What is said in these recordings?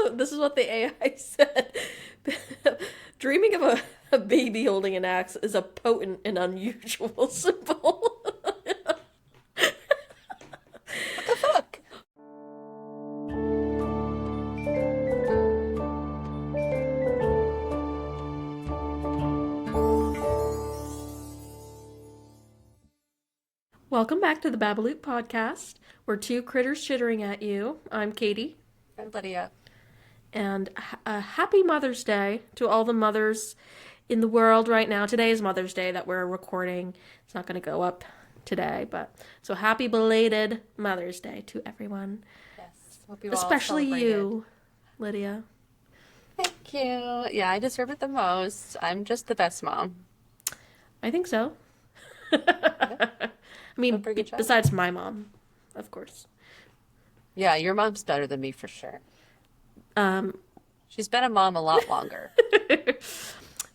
this is what the AI said. Dreaming of a baby holding an axe is a potent and unusual symbol. What the fuck? Welcome back to the Babble podcast. We're two critters chittering at you. I'm Katie. I'm Lydia. And a happy Mother's Day to all the mothers in the world right now. Today is Mother's Day that we're recording. It's not going to go up today, but so happy belated Mother's Day to everyone. Yes. Hope you all Especially celebrated. you, Lydia. Thank you. Yeah, I deserve it the most. I'm just the best mom. I think so. Yeah, I do a mean, pretty good job. besides my mom, of course. Yeah, your mom's better than me for sure. Um, She's been a mom a lot longer.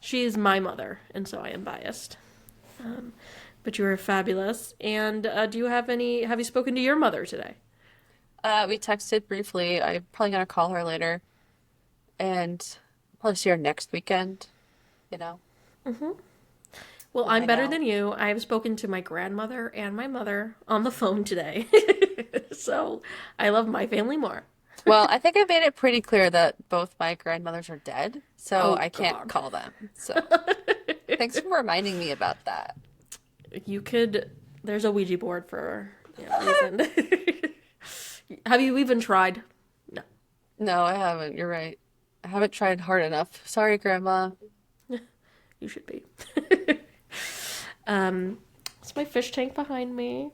she is my mother, and so I am biased. But you are fabulous. And have you spoken to your mother today? We texted briefly. I'm probably gonna call her later, and probably see her next weekend. You know, Well, we'll I'm hang better out. than you. I have spoken to my grandmother and my mother on the phone today. So I love my family more. Well, I think I made it pretty clear that both my grandmothers are dead, so Oh, I can't God. call them. So thanks for reminding me about that. You could, there's a Ouija board for a reason. Have you even tried? No. No, I haven't. You're right. I haven't tried hard enough. Sorry, Grandma. You should be. It's my fish tank behind me.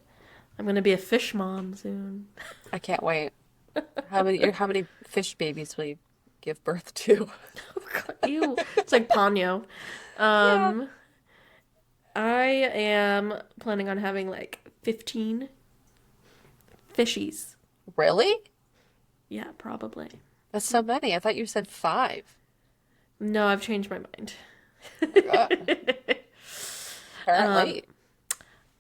I'm gonna be a fish mom soon. I can't wait. How many fish babies will you give birth to? Oh God, ew. It's like Ponyo. Yeah. Um, I am planning on having like 15 fishies. Really? Yeah, probably. That's so many. I thought you said five. No, I've changed my mind. Oh my God. Um, Apparently.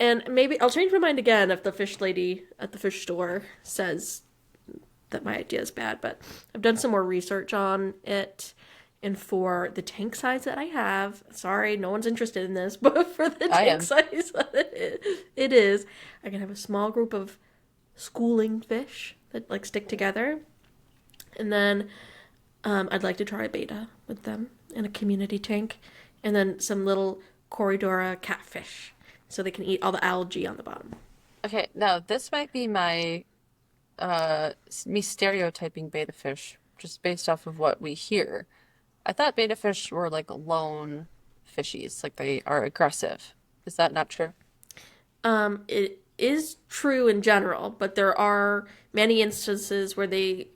and maybe I'll change my mind again if the fish lady at the fish store says that my idea is bad. But I've done some more research on it. And for the tank size that I have, sorry, no one's interested in this, but for the I tank am. size that it is, I can have a small group of schooling fish that like stick together. And then I'd like to try a beta with them in a community tank. And then some little Corridora catfish so they can eat all the algae on the bottom. Okay, now this might be me stereotyping betta fish just based off of what we hear. I thought betta fish were like lone fishies, like they are aggressive. Is that not true? It is true in general, but there are many instances where they,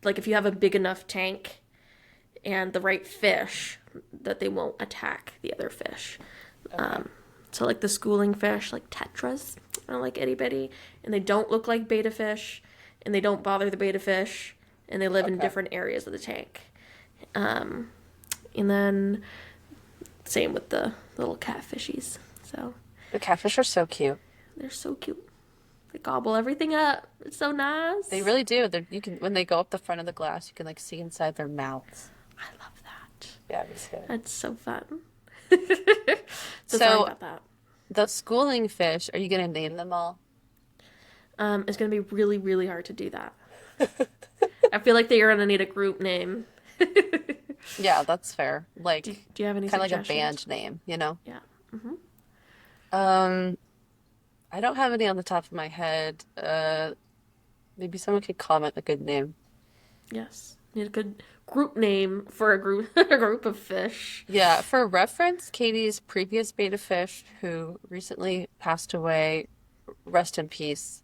like if you have a big enough tank and the right fish, that they won't attack the other fish. Okay. So like the schooling fish, like tetras, are like itty bitty, and they don't look like betta fish, and they don't bother the betta fish, and they live in Okay. different areas of the tank. Um, and then same with the little catfishies. So The catfish are so cute. they're so cute. They gobble everything up. It's so They nice. really do. You can when they go up the front of the glass, you can like see inside their mouths. I love that. Yeah, it's good. That's so fun. So sorry So about that. the schooling fish, are you gonna name them all? It's gonna be really, really hard to do that. I feel like they're gonna need a group name. Yeah, that's fair. Do you have any Kind of like a suggestions? band name, you know? Yeah. Um, I don't have any on the top of my head. Maybe someone could comment a good name. Yes. Need a good group name for a group a group of fish. Yeah, for reference, Katie's previous beta fish, who recently passed away, rest in peace.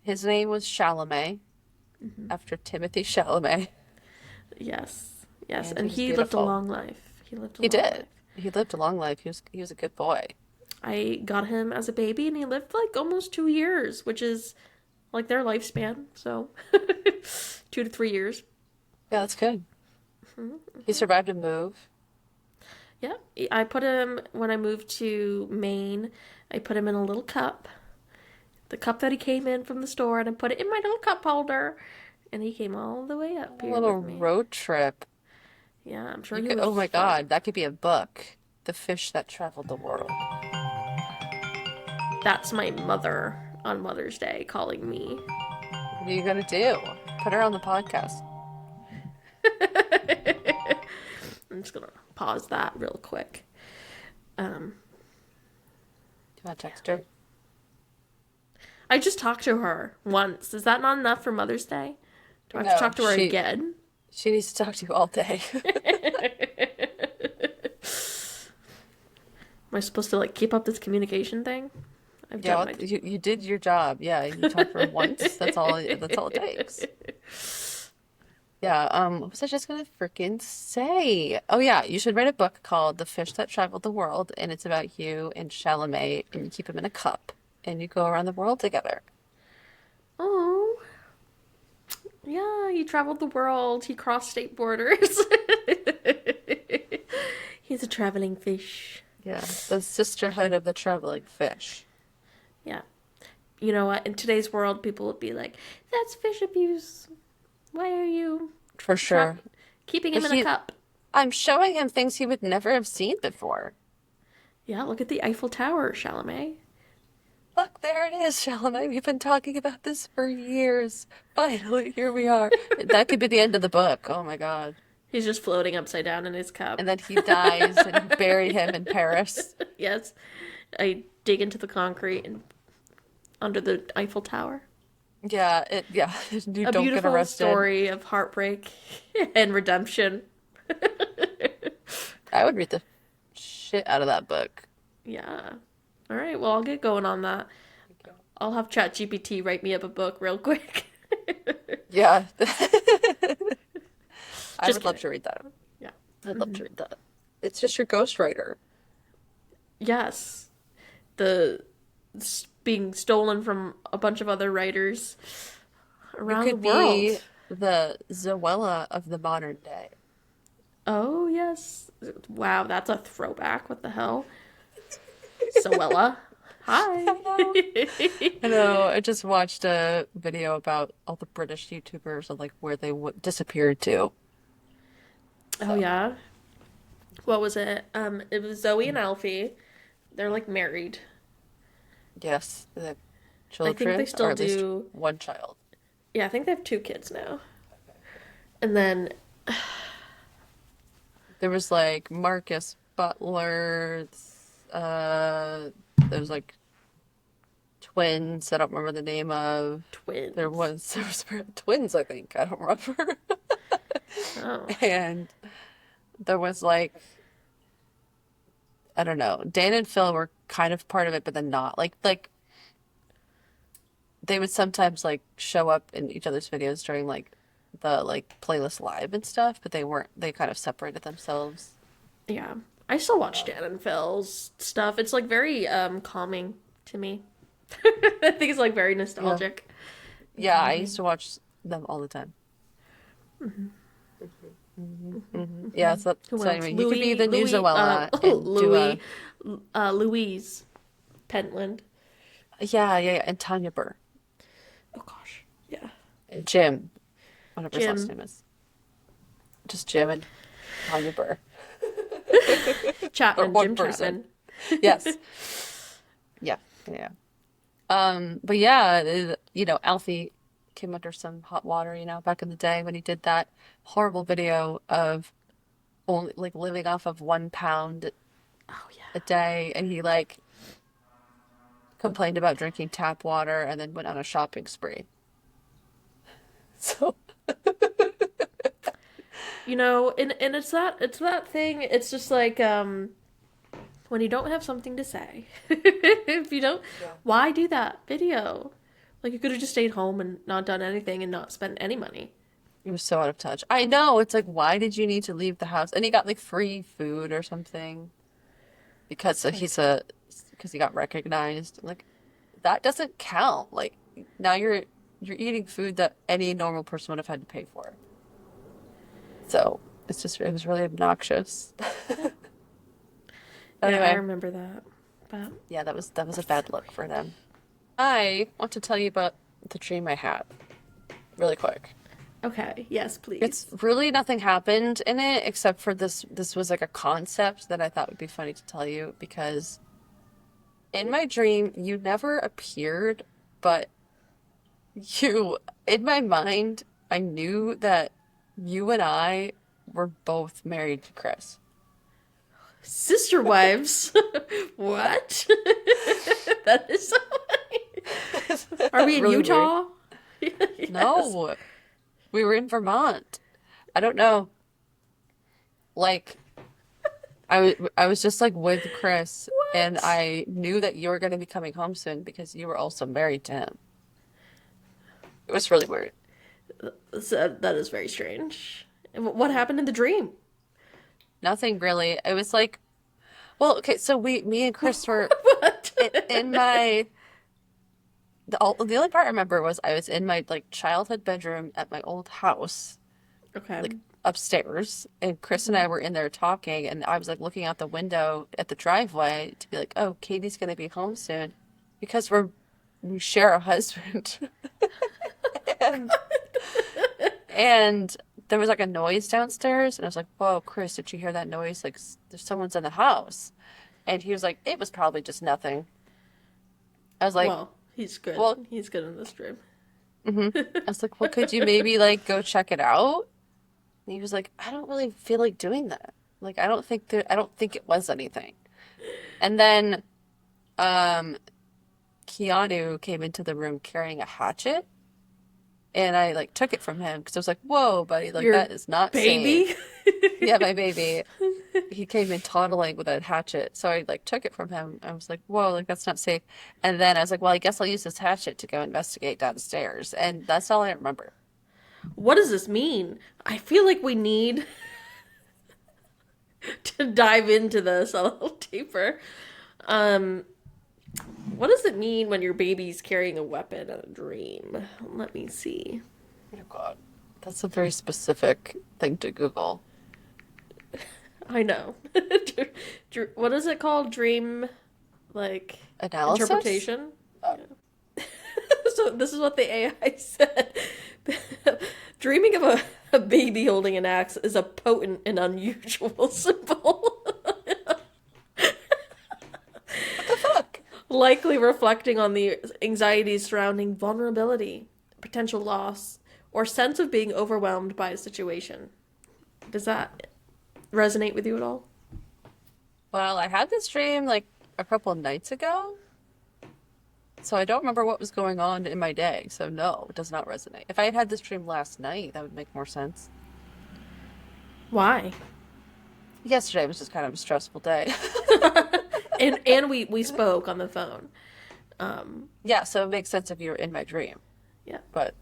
His name was Chalamet, after Timothy Chalamet, Yes. Yes. and he And was he lived a beautiful. long life. He lived a He long did. life. He lived a long life. He was a good boy. I got him as a baby and he lived like almost 2 years, which is like their lifespan. So 2 to 3 years. Yeah, that's good. He survived a move. Yeah. I put him, when I moved to Maine, I put him in a little cup. The cup that he came in from the store, and I put it in my little cup holder. and he came all the way up A here little with me. road trip. Yeah, I'm sure You he could, was oh my fun. God, that could be a book. The Fish That Traveled the World. That's my mother on Mother's Day calling me. What are you gonna do? Put her on the podcast. I'm just gonna pause that real quick. Um, Do you want to text her? I just talked to her once. Is that not enough for Mother's Day? Do I have to No, talk to her again? she needs to talk to you all day. Am I supposed to like keep up this communication thing? I've Yeah, done well, my. you did your job. Yeah, you talked to her once. That's all it takes. Yeah, what was I just gonna freaking say? Oh yeah, you should write a book called The Fish That Traveled the World, and it's about you and Chalamet, and you keep him in a cup, and you go around the world together. Oh, yeah, he traveled the world. He crossed state borders. He's a traveling fish. Yeah, the sisterhood of the traveling fish. Yeah. You know what? In today's world, people would be like, that's fish abuse. Why are you For tra- sure. keeping But him in a cup? I'm showing him things he would never have seen before. Yeah, look at the Eiffel Tower, Chalamet. Look, there it is, Chalamet. We've been talking about this for years. Finally, here we are. That could be the end of the book. Oh my God. He's just floating upside down in his cup. And then he dies, and you bury him in Paris. Yes. I dig into the concrete and under the Eiffel Tower. Yeah, you A don't get beautiful arrested. story of heartbreak and redemption. I would read the shit out of that book. Yeah. All right, well, I'll get going on that. I'll have ChatGPT write me up a book real quick. Yeah. I Just would love kidding. to read that. Yeah. I'd love to read that. It's just your ghostwriter. Yes. The being stolen from a bunch of other writers You around the could be world. the Zoella of the modern day. Oh, yes. Wow, that's a throwback. What the hell? Soella. Hi. I know. I just watched a video about all the British YouTubers and like where they disappeared to. Oh, So, yeah. What was it? It was Zoe and Alfie. They're like married. yes, the I think they children, or still at least do. one child. Yeah, I think they have two kids now. And then, There was like Marcus Butler. There's like twins. I don't remember the name of. There twins. was there was twins. I think I don't remember. Oh, And there was like I don't know. Dan and Phil were kind of part of it, but then not. Like they would sometimes like show up in each other's videos during like the like playlist live and stuff, but they weren't. They kind of separated themselves. yeah. I still watch Dan and Phil's stuff. It's like very calming to me. I think it's like very Yeah. nostalgic and Yeah, I calming. used to watch them all the time. Yeah, Who so else? anyway, you could be the new Louis, Zoella and do a Louise Pentland. yeah, and Tanya Burr. Oh gosh, yeah. And Jim, whatever his last Jim name is. Just Jim and Tanya Burr. Or Chapman, one Jim person. Chapman. Yes. Yeah, yeah. But yeah, Alfie came under some hot water, back in the day when he did that horrible video of only like living off of 1 pound Oh a yeah. day, and he like complained about drinking tap water and then went on a shopping spree. So And it's that thing. It's just like when you don't have something to say, if you don't, yeah. why do that video? Like you could have just stayed home and not done anything and not spent any money. He was so out of touch. I know. It's like, why did you need to leave the house? And he got like free food or something because It's like, because he got recognized. Like that doesn't count. Like now you're eating food that any normal person would have had to pay for. So it was really obnoxious. yeah, yeah, I Anyway, remember that. But yeah, that was a bad look for them. I want to tell you about the dream I had really quick. Okay, yes, It's please. really nothing happened in it except for this was like a concept that I thought would be funny to tell you because in my dream you never appeared, but you in my mind I knew that you and I were both married to Chris. Sister wives? What? That is so funny. Isn't Are that we in really weird? Utah? Yes. No, we were in Vermont. I don't know. Like I was just like with Chris and What? I knew that you were going to be coming home soon because you were also married to him. It was really weird. That is very strange. And what happened in the dream? Nothing really. It was like, well, okay, so me and Chris were What? in my the only part I remember was I was in my like childhood bedroom at my old house, Okay. like upstairs, and Chris and Mhm. I were in there talking, and I was like looking out the window at the driveway to be like, oh, Katie's gonna be home soon because we share a husband. And and there was like a noise downstairs, and I was like, whoa, Chris, did you hear that noise? Like there's someone's in the house. And he was like, it was probably just nothing. I was like, Well, he's good. well, He's good in this dream. I was like, well, could you maybe like go check it out? And he was like, I don't really feel like doing that. Like, I don't think it was anything. And then, um, Keanu came into the room carrying a hatchet, and I like took it from him because I was like, whoa, buddy, like Your that is not baby? safe. Yeah, my baby. He came in toddling with a hatchet. So I like took it from him. I was like, whoa, like that's not safe. And then I was like, well, I guess I'll use this hatchet to go investigate downstairs. And that's all I remember. What does this mean? I feel like we need to dive into this a little deeper. Um, what does it mean when your baby's carrying a weapon in a dream? Let me see. Oh God. That's a very specific thing to Google. I know. What is it called? Dream, like, Analysis? interpretation? Uh, So this is what the AI said. Dreaming of a baby holding an axe is a potent and unusual symbol. what the fuck? Likely reflecting on the anxieties surrounding vulnerability, potential loss, or sense of being overwhelmed by a situation. Does that resonate with you at all? Well, I had this dream like a couple of nights ago. So I don't remember what was going on in my day. So no, it does not resonate. If I had had this dream last night, that would make more sense. Why? Yesterday was just kind of a stressful day. And we spoke on the phone. Yeah, so it makes sense if you were in my dream. Yeah. But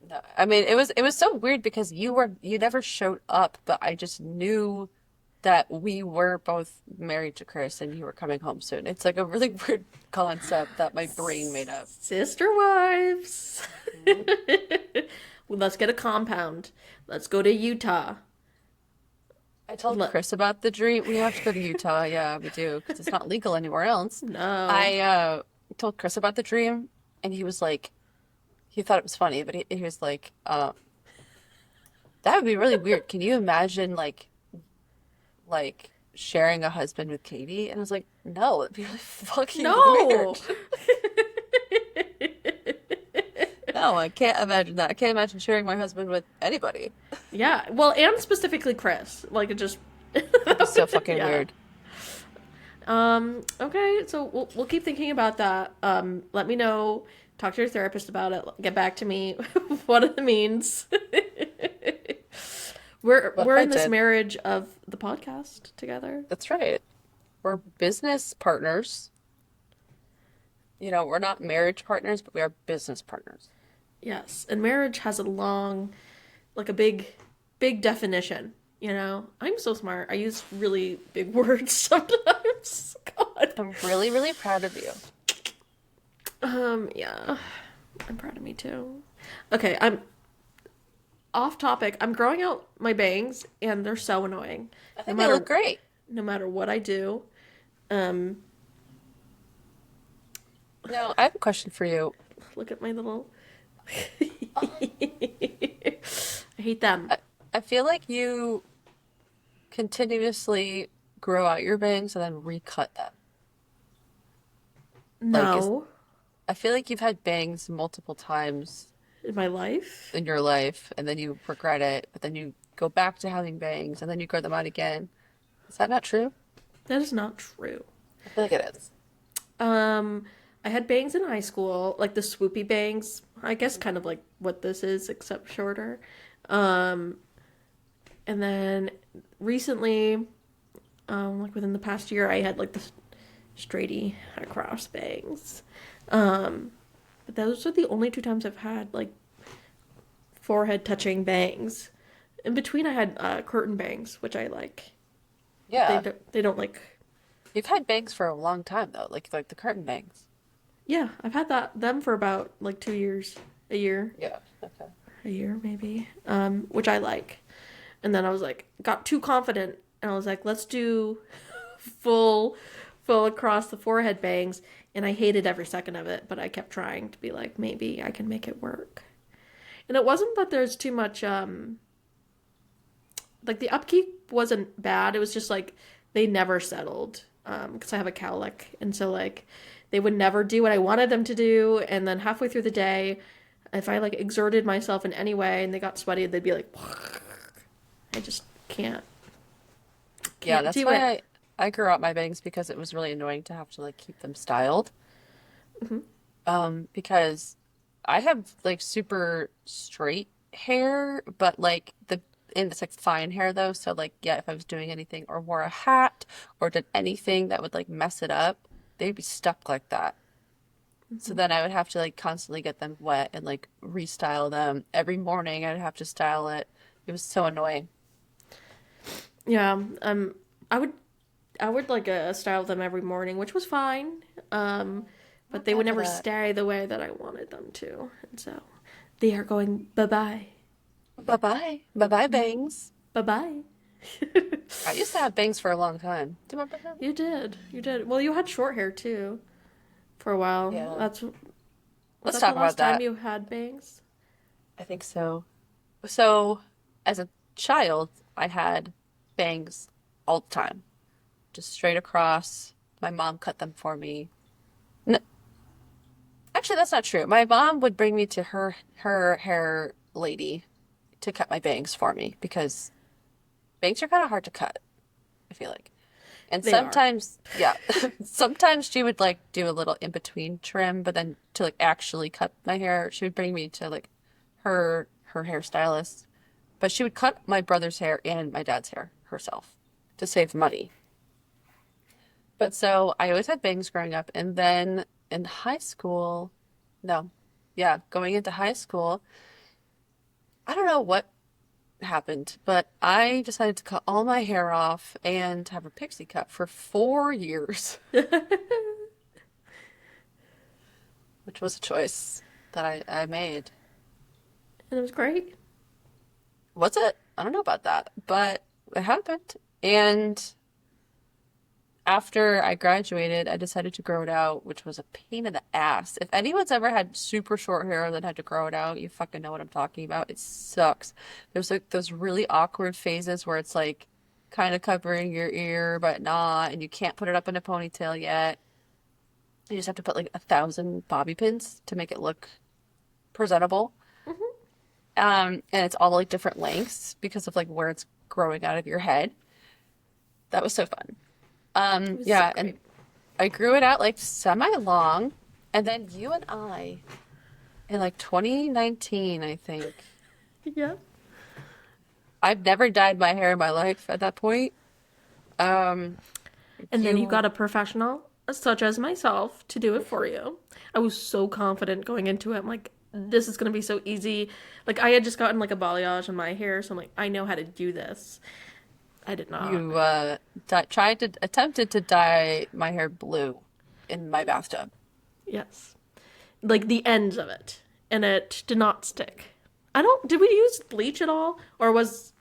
no, I mean it was so weird because you never showed up, but I just knew that we were both married to Chris and you were coming home soon. It's like a really weird concept that my brain made up. Sister wives. Mhm. Well, let's get a compound. Let's go to Utah. I told Let, Chris about the dream. We have to go to Utah. Yeah, we do, because it's not legal anywhere else. no. I told Chris about the dream, and he was like, he thought it was funny, but he was like, that would be really weird. Can you imagine like sharing a husband with Katie? And I was like, no, it'd be really fucking No. weird. No, I can't imagine that. I can't imagine sharing my husband with anybody. Yeah. Well, and specifically Chris. Like it just It'd be so fucking yeah. weird. Okay, so we'll keep thinking about that. Let me know. Talk to your therapist about it. Get back to me what it means. But We're I in this did. marriage of the podcast together. That's right. We're business partners. You know, we're not marriage partners, but we are business partners. Yes, and marriage has a long, like a big definition. You know, I'm so smart. I use really big words sometimes. God. I'm really, really proud of you. Yeah, I'm proud of me too. Okay, I'm off topic. I'm growing out my bangs, and they're so annoying. I No think they look matter great. no matter what I do. Um, Now, I have a question for you. Look at my little. I hate them. I feel like you continuously grow out your bangs and then recut them. Like, No, I feel like you've had bangs multiple times in my life. in your life, and then you regret it, but then you go back to having bangs, and then you grow them out again. Is that not true? That is not true. I feel like it is. Um, I had bangs in high school, like the swoopy bangs. I guess kind of like what this is, except shorter. Um, and then recently, like within the past year, I had like the straighty across bangs. Um, but those are the only two times I've had like forehead touching bangs. In between, I had curtain bangs, which I like. Yeah. They don't like. You've had bangs for a long time though, like the curtain bangs. Yeah, I've had them for about like 2 years, a year, Yeah. Okay. a year maybe. Which I like. And then I was like, got too confident, and I was like, let's do full, full across the forehead bangs. And I hated every second of it, but I kept trying to be like, maybe I can make it work. And it wasn't that there's too much, like the upkeep wasn't bad. It was just like they never settled, because I have a cowlick, and so like they would never do what I wanted them to do. And then halfway through the day, if I like exerted myself in any way and they got sweaty, they'd be like, I just Yeah, can't that's do it. why I grew out my bangs because it was really annoying to have to like keep them styled. Hmm. Because I have like super straight hair, but like and it's like fine hair though. So like yeah, if I was doing anything or wore a hat or did anything that would like mess it up, they'd be stuck like that. So Hmm. then I would have to like constantly get them wet and like restyle them. Every morning I'd have to style it. It was so annoying. Yeah, I would like style them every morning, which was fine. Um, I'm but not they would bad for never that. stay the way that I wanted them to, and so they are going bye bye, Bye bye. Bye bye bangs. bye bye. I used to have bangs for a long time. Do you remember that? You did, you did. Well, you had short hair too for a while. Yeah. That's Was Let's that the talk about last time that. you had bangs? I think so. So, as a child, I had bangs all the time, just straight across. My mom cut them for me. N Actually, that's not true. My mom would bring me to her hair lady to cut my bangs for me because bangs are kind of hard to cut, I feel like. And They are. sometimes, yeah, sometimes she would like do a little in between trim, but then to like actually cut my hair, she would bring me to like her hairstylist. But she would cut my brother's hair and my dad's hair herself to save money. But so I always had bangs growing up. And then in high school, no, yeah, going into high school, I don't know what happened, but I decided to cut all my hair off and have a pixie cut for 4 years, And which was a choice that I made. it was great. Was it? I don't know about that, but it happened. And after I graduated, I decided to grow it out, which was a pain in the ass. If anyone's ever had super short hair and then had to grow it out, you fucking know what I'm talking about. It sucks. There's like those really awkward phases where it's like kind of covering your ear, but not, and you can't put it up in a ponytail yet. You just have to put like 1,000 bobby pins to make it look presentable. Hmm. And it's all like different lengths because of like where it's growing out of your head. That was so fun. It was so Yeah, and great. I grew it out like semi long, and then you and I in like 2019, I think. Yeah. I've never dyed my hair in my life at that point. Um, And then you you, got a professional, such as myself, to do it for you. I was so confident going into it. I'm like, this is gonna be so easy. Like I had just gotten like a balayage in my hair, so I'm like, I know how to do this. I did not. you attempted to dye my hair blue in my bathtub. Yes. Like the ends of it. And it did not stick. I don't did we use bleach at all? Or was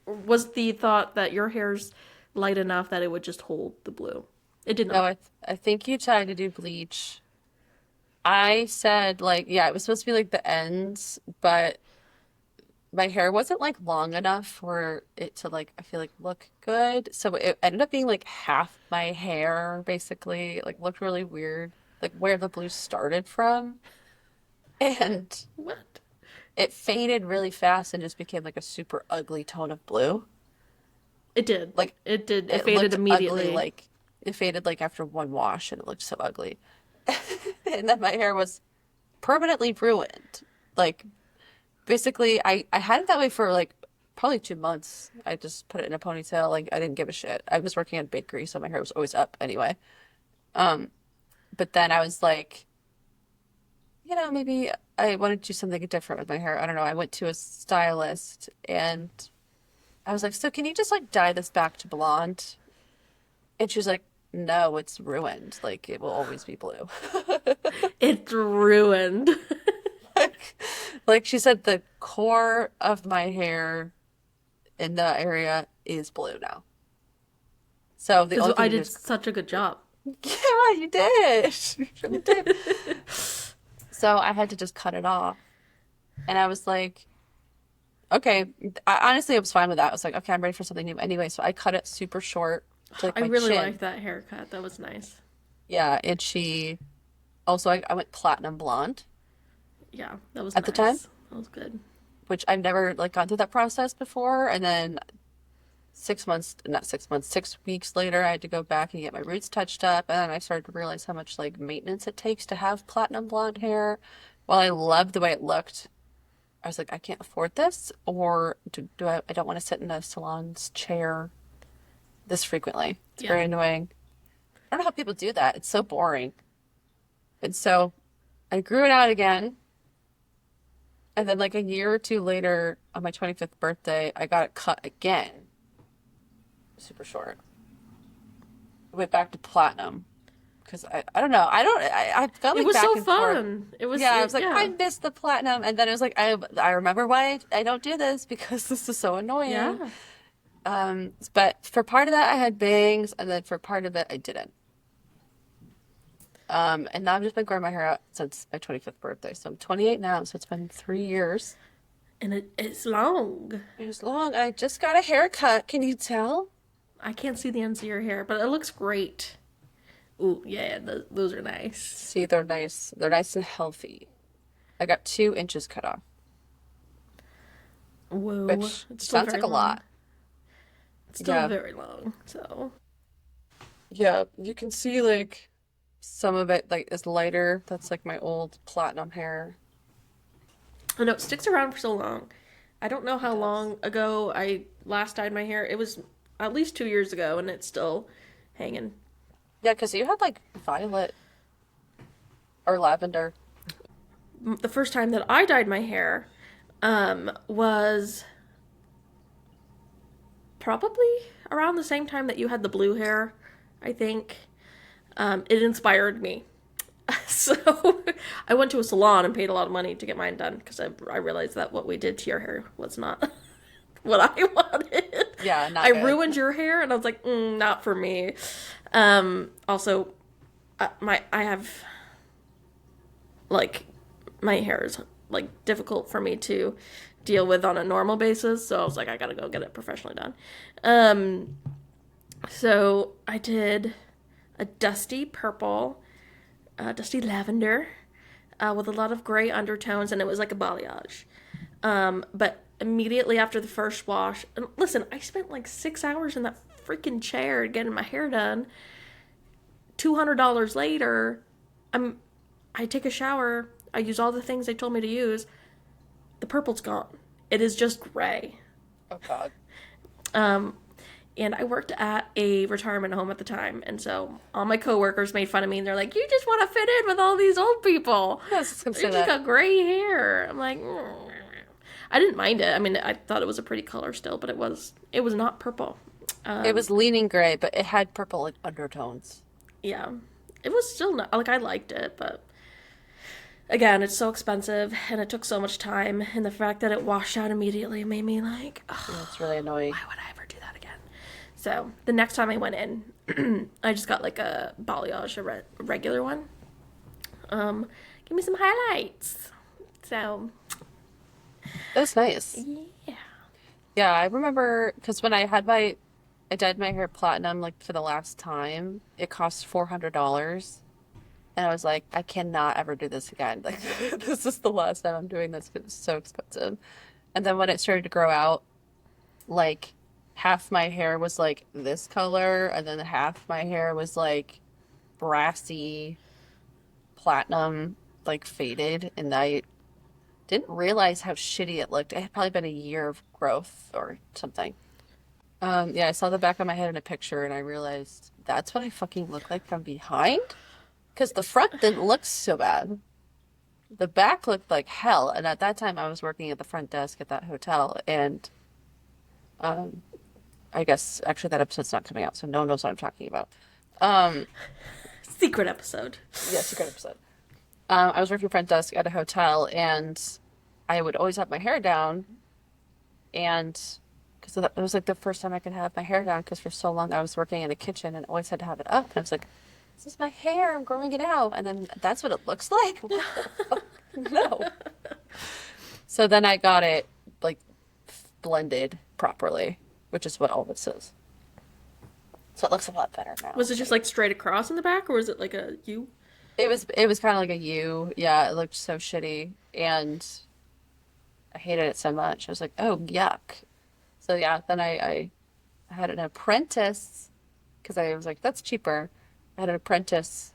the thought that your hair's light enough that it would just hold the blue? It did No, not. I think you tried to do bleach. I said like, yeah, it was supposed to be like the ends, but my hair wasn't like long enough for it to like I feel like look good. So it ended up being like half my hair basically, like looked really weird, like where the blue started from. And What? it faded really fast and just became like a super ugly tone of blue. It did. Like It did. It it faded looked ugly, immediately. like it faded like after one wash and it looked so ugly. And then my hair was permanently ruined. Like basically I had it that way for like probably 2 months. I just put it in a ponytail, like I didn't give a shit. I was working at a bakery, so my hair was always up anyway. Um, but then I was like, maybe I want to do something different with my hair. I don't know. I went to a stylist and I was like, so can you just like dye this back to blonde? And she was like, no, it's ruined. Like it will always be blue. It's ruined. Like, like she said, the core of my hair in the area is blue now. So the Because only thing I to do did is, such a good job. yeah, you did. You really did. So I had to just cut it off. And I was like, okay. Honestly, I was fine with that. I was like, okay, I'm ready for something new anyway. So I cut it super short to like I my really chin. liked that haircut. That was nice. Yeah. And also, I went platinum blonde Yeah, that was at the time, nice. That was good. which I've never like gone through that process before. And then 6 months, not 6 months, 6 weeks later, I had to go back and get my roots touched up. And then I started to realize how much like maintenance it takes to have platinum blonde hair. While I loved the way it looked, I was like, I can't afford this, or I don't want to sit in a salon's chair this frequently. It's Yeah. very annoying. I don't know how people do that. It's so boring. And so I grew it out again. And then like a year or two later, on my 25th birthday, I got it cut again. Super short. I went back to platinum because I don't know. I've gone It like was back so and forth. fun. It was, Yeah, I was like, I yeah. miss the platinum. And then it was like, I remember why I don't do this because this is so annoying. Yeah. But for part of that, I had bangs, and then for part of it, I didn't. And now I've just been growing my hair out since my 25th birthday. So I'm 28 now, so it's been 3 years. And it's long. It was long. I just got a haircut. Can you tell? I can't see the ends of your hair, but it looks great. Ooh, yeah, those are nice. See, they're nice. They're nice and healthy. I got 2 inches cut off, Whoa. which It's still sounds very like a long. lot. It's still Yeah. very long, so. Yeah, you can see like some of it like is lighter. That's like my old platinum hair. I know it sticks around for so long. I don't know It how does. long ago I last dyed my hair. It was at least 2 years ago, and it's still hanging. Yeah, because you had like violet or lavender. The first time that I dyed my hair was probably around the same time that you had the blue hair, I think. It inspired me. So I went to a salon and paid a lot of money to get mine done because I realized that what we did to your hair was not what I wanted. Yeah, I not good. ruined your hair, and I was like, not for me. Also, I have like my hair is like difficult for me to deal with on a normal basis, so I was like, I gotta go get it professionally done. Um, so I did a dusty purple, dusty lavender, with a lot of gray undertones, and it was like a balayage. But immediately after the first wash, and listen, I spent like 6 hours in that freaking chair getting my hair done. $200 later, I take a shower. I use all the things they told me to use. The purple's gone. It is just gray. Oh God. Um, and I worked at a retirement home at the time, and so all my coworkers made fun of me, and they're like, "You just want to fit in with all these old people. I was just gonna You say just that. got gray hair." I'm like, I didn't mind it. I mean, I thought it was a pretty color still, but it was not purple. It Um, was leaning gray, but it had purple like undertones. yeah, it was still not like I liked it, but again, it's so expensive and it took so much time, and the fact that it washed out immediately made me like, Yeah, oh, it's really annoying. why would I ever do that again? So the next time I went in, I just got like a balayage, a regular one. Give me some highlights. So That's nice. Yeah. Yeah, I remember because when I dyed my hair platinum like for the last time, it cost $400. And I was like, I cannot ever do this again. Like, this is the last time I'm doing this because it's so expensive. And then when it started to grow out, like half my hair was like this color, and then half my hair was like brassy platinum, like faded. And I didn't realize how shitty it looked. It had probably been a year of growth or something. Yeah, I saw the back of my head in a picture and I realized that's what I fucking look like from behind. Because the front didn't look so bad. The back looked like hell. And at that time, I was working at the front desk at that hotel. And um, I guess actually that episode's not coming out, so no one knows what I'm talking about. Um, Secret episode. yeah, secret episode. I was working front desk at a hotel, and I would always have my hair down, and because it was like the first time I could have my hair down, because for so long I was working in the kitchen and always had to have it up. And I was like, "This is my hair. I'm growing it out," and then that's what it looks like. What the fuck? No. So then I got it like blended properly, which is what all this is. So it looks a lot better now. Was it just like straight across in the back, or was it like a U? It was kind of like a U. Yeah, it looked so shitty, and I hated it so much. I was like, oh, yuck. So yeah, then I had an apprentice because I was like, that's cheaper. I had an apprentice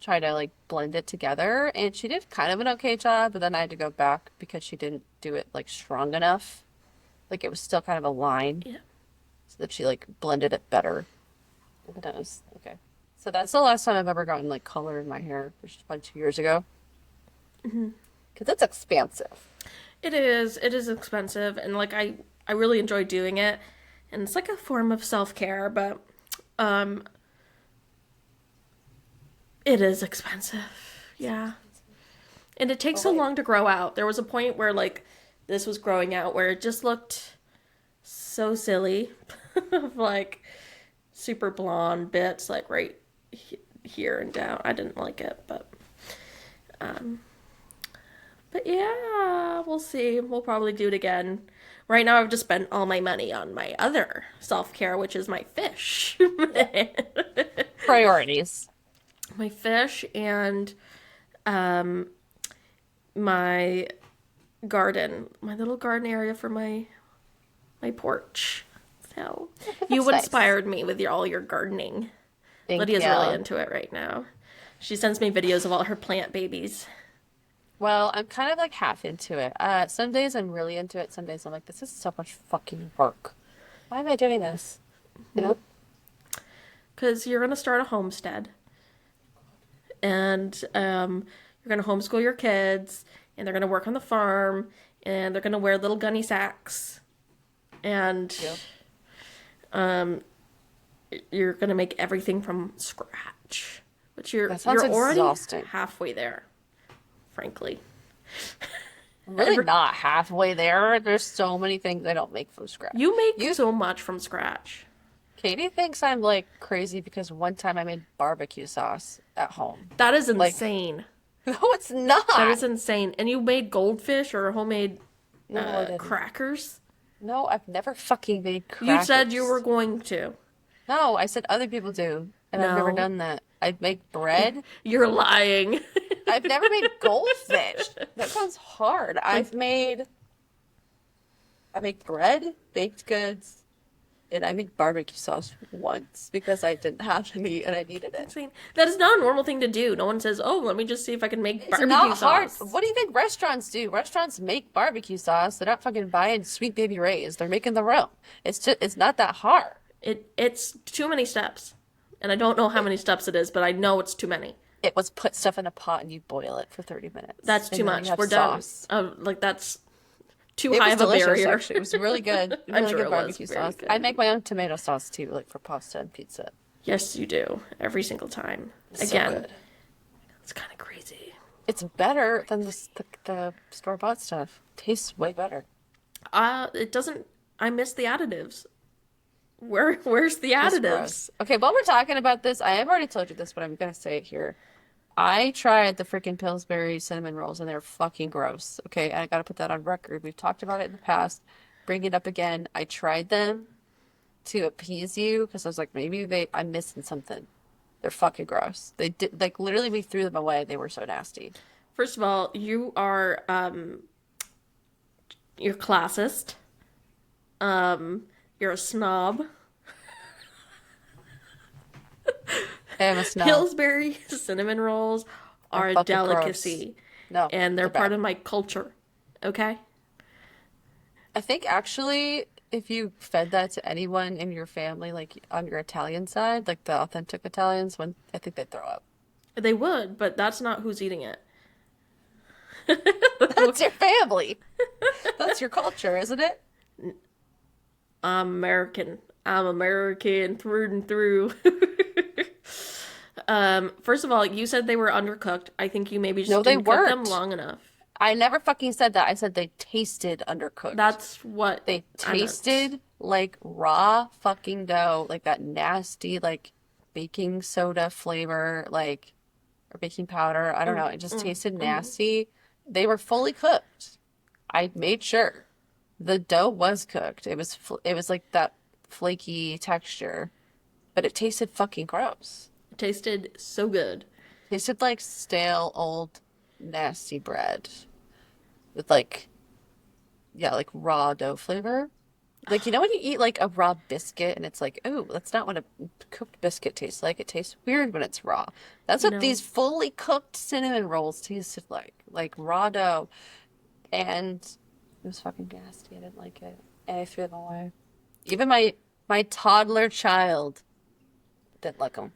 try to like blend it together, and she did kind of an okay job, but then I had to go back because she didn't do it like strong enough. Like it was still kind of a line, Yeah. so that she like blended it better. But that was okay. So that's the last time I've ever gotten like color in my hair, which is probably 2 years ago. Because it's expensive. It is. It is expensive, and like I really enjoy doing it, and it's like a form of self care, but um, it is expensive. Yeah, and it takes Oh so wait. long to grow out. There was a point where like this was growing out where it just looked so silly, like super blonde bits, like right here and down. I didn't like it, um, but yeah, we'll see. We'll probably do it again. Right now, I've just spent all my money on my other self care, which is my fish. Yeah. Priorities. My fish and um, my garden, my little garden area for my porch. So you That's nice. inspired me with all your gardening. Thank Lydia's you. really into it right now. She sends me videos of all her plant babies. Well, I'm kind of like half into it. Some days I'm really into it. Some days I'm like, this is so much fucking work. Why am I doing this? You know? Because you're going to start a homestead. And you're going to homeschool your kids. And they're going to work on the farm. And they're going to wear little gunny sacks. And Yep. you're going to make everything from scratch. But you're That sounds already exhausting. halfway there, frankly. I'm really not halfway there. There's so many things I don't make from scratch. You make You, so much from scratch. Katie thinks I'm like crazy because one time I made barbecue sauce at home. That is Like, insane. no, it's not. That is insane. And you made goldfish or homemade No, I didn't. crackers? No, I've never fucking made You said you crackers. were going to. No, I said other people do, and I've never No. done that. I make bread. You're lying. I've never made goldfish. That sounds hard. I make bread, baked goods, and I made barbecue sauce once because I didn't have any and I needed it. Insane. That is not a normal thing to do. No one says, "Oh, let me just see if I can make It's barbecue not hard. sauce." What do you think restaurants do? Restaurants make barbecue sauce. They're not fucking buying Sweet Baby Ray's. They're making their own. It's not that hard. It's too many steps. And I don't know how many steps it is, but I know it's too many. It was put stuff in a pot and you boil it for 30 minutes. That's And too then much. you have We're done. sauce. Like that's too It high was of a delicious, barrier. actually. It was really good. I'm Really sure good it was barbecue very sauce. good. I make my own tomato sauce too, like for pasta and pizza. Yes, you do. Every single time. So Again, good. it's kind of crazy. It's better than the store-bought stuff. Tastes way better. It doesn't. I miss the additives. Where's the It's additives? gross. Okay, while we're talking about this, I have already told you this, but I'm gonna say it here. I tried the freaking Pillsbury cinnamon rolls and they're fucking gross. Okay, I gotta put that on record. We've talked about it in the past. Bring it up again. I tried them to appease you because I was like, maybe I'm missing something. They're fucking gross. They did like literally we threw them away. They were so nasty. First of all, you're classist. You're a snob. I am a snob. Pillsbury cinnamon rolls They're are a fucking gross. delicacy, No, and they're they're part bad. of my culture. Okay? I think actually, if you fed that to anyone in your family, like on your Italian side, like the authentic Italians, when I think they'd throw up. They would, but that's not who's eating it. That's your family. That's your culture, isn't it? I'm American. I'm American through and through. First of all, you said they were undercooked. I think you maybe No, just they didn't cook them weren't. long enough. I never fucking said that. I said they tasted undercooked. That's what They I meant. tasted like raw fucking dough, like that nasty, like baking soda flavor, like, or baking powder. I don't know. It just tasted nasty. They were fully cooked. I made sure the dough was cooked. It was like that flaky texture, but it tasted fucking gross. It tasted so good. Tasted like stale old nasty bread with like yeah, like raw dough flavor. Like you know when you eat like a raw biscuit and it's like, oh, that's not what a cooked biscuit tastes like. It tastes weird when it's raw. That's You what know, these fully cooked cinnamon rolls tasted like raw dough. And it was fucking nasty. I didn't like it, and I threw them away. Even my toddler child didn't like them.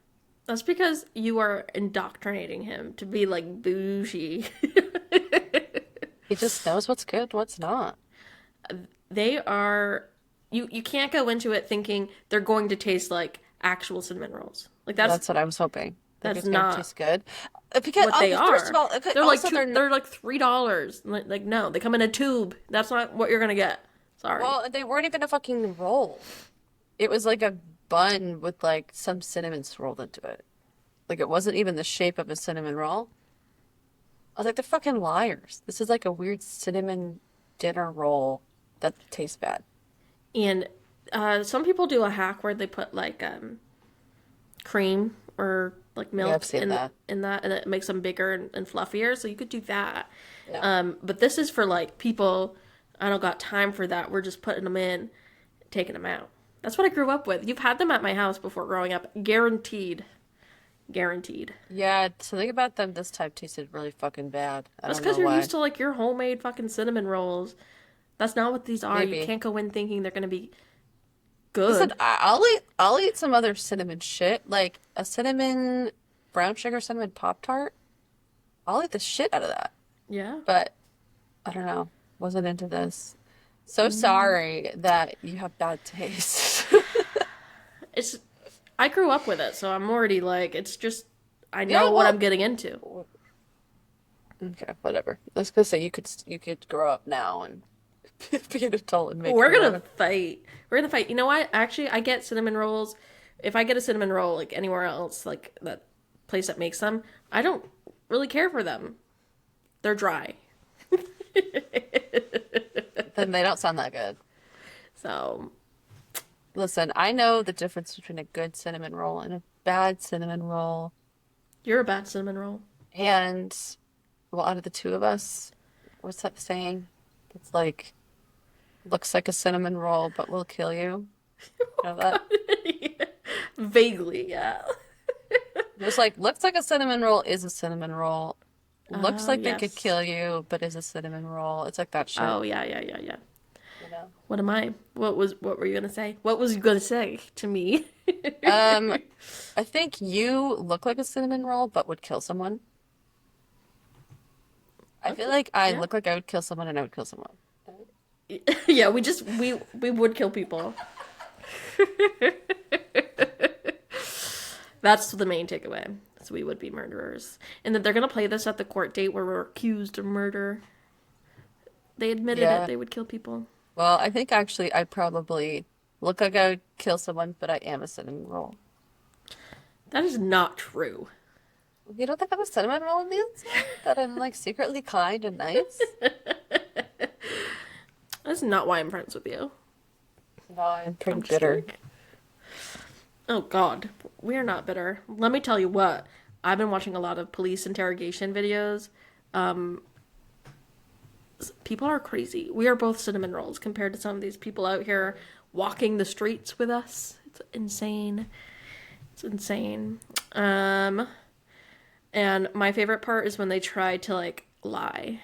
that's because you are indoctrinating him to be like bougie. He just knows what's good, what's not. They are you can't go into it thinking they're going to taste like actual cinnamon rolls. Like That's what I was hoping. Think that's it's gonna not taste good. Because what they first of are. all, okay, They're like also they're they're like $3. Like no, they come in a tube. That's not what you're gonna get. Sorry. well, they weren't even a fucking roll. It was like a bun with like some cinnamon swirled into it. Like it wasn't even the shape of a cinnamon roll. I was like, they're fucking liars. This is like a weird cinnamon dinner roll that tastes bad. And some people do a hack where they put like cream or like Yeah, I've milk seen that. in that, and it makes them bigger and fluffier. So you could do that. Yeah. But this is for like people. I don't got time for that. We're just putting them in, taking them out. That's what I grew up with. You've had them at my house before growing up, guaranteed, guaranteed. Yeah, something about them this time tasted really fucking bad. I That's don't because know you're why. used to like your homemade fucking cinnamon rolls. That's not what these are. You Maybe. can't go in thinking they're gonna be Listen, good. I'll eat some other cinnamon shit, like a cinnamon brown sugar cinnamon Pop Tart. I'll eat the shit out of that. Yeah. But I don't know. Wasn't into this. So sorry that you have bad taste. It's I grew up with it, so I'm already like it's just I Yeah, know what I'm well, getting into. okay, whatever. I was gonna say you could grow up now and be an adult and make We're your gonna own. fight. We're gonna fight. You know what? Actually, I get cinnamon rolls. If I get a cinnamon roll like anywhere else, like that place that makes them, I don't really care for them. They're dry. Then they don't sound that good. So Listen, I know the difference between a good cinnamon roll and a bad cinnamon roll. you're a bad cinnamon roll. And well, out of the two of us, what's that saying? It's like looks like a cinnamon roll, but will kill you. You know that? Vaguely, yeah. There's like looks like a cinnamon roll is a cinnamon roll. Looks Oh like they could yes. kill you, but is a cinnamon roll. It's like that shit, Oh yeah, yeah, yeah, yeah. you know? What am I? What were you gonna say? What was you gonna say to me? Um, I think you look like a cinnamon roll, but would kill someone. I feel Okay. like I Yeah. look like I would kill someone and I would kill someone. Yeah, we would kill people. That's the main takeaway. So we would be murderers. And that they're gonna play this at the court date where we're accused of murder. They admitted it, Yeah. they would kill people. Well, I think actually I probably look like I would kill someone, but I am a cinnamon roll. That is not true. You don't think I'm a cinnamon roll on the inside? That I'm like secretly kind and nice? That's not why I'm friends with you. No, I'm pretty I'm just bitter. kidding. Oh God, we're not bitter. Let me tell you what. I've been watching a lot of police interrogation videos. Um, People are crazy. We are both cinnamon rolls compared to some of these people out here walking the streets with us. It's insane. It's insane. Um, and my favorite part is when they try to like lie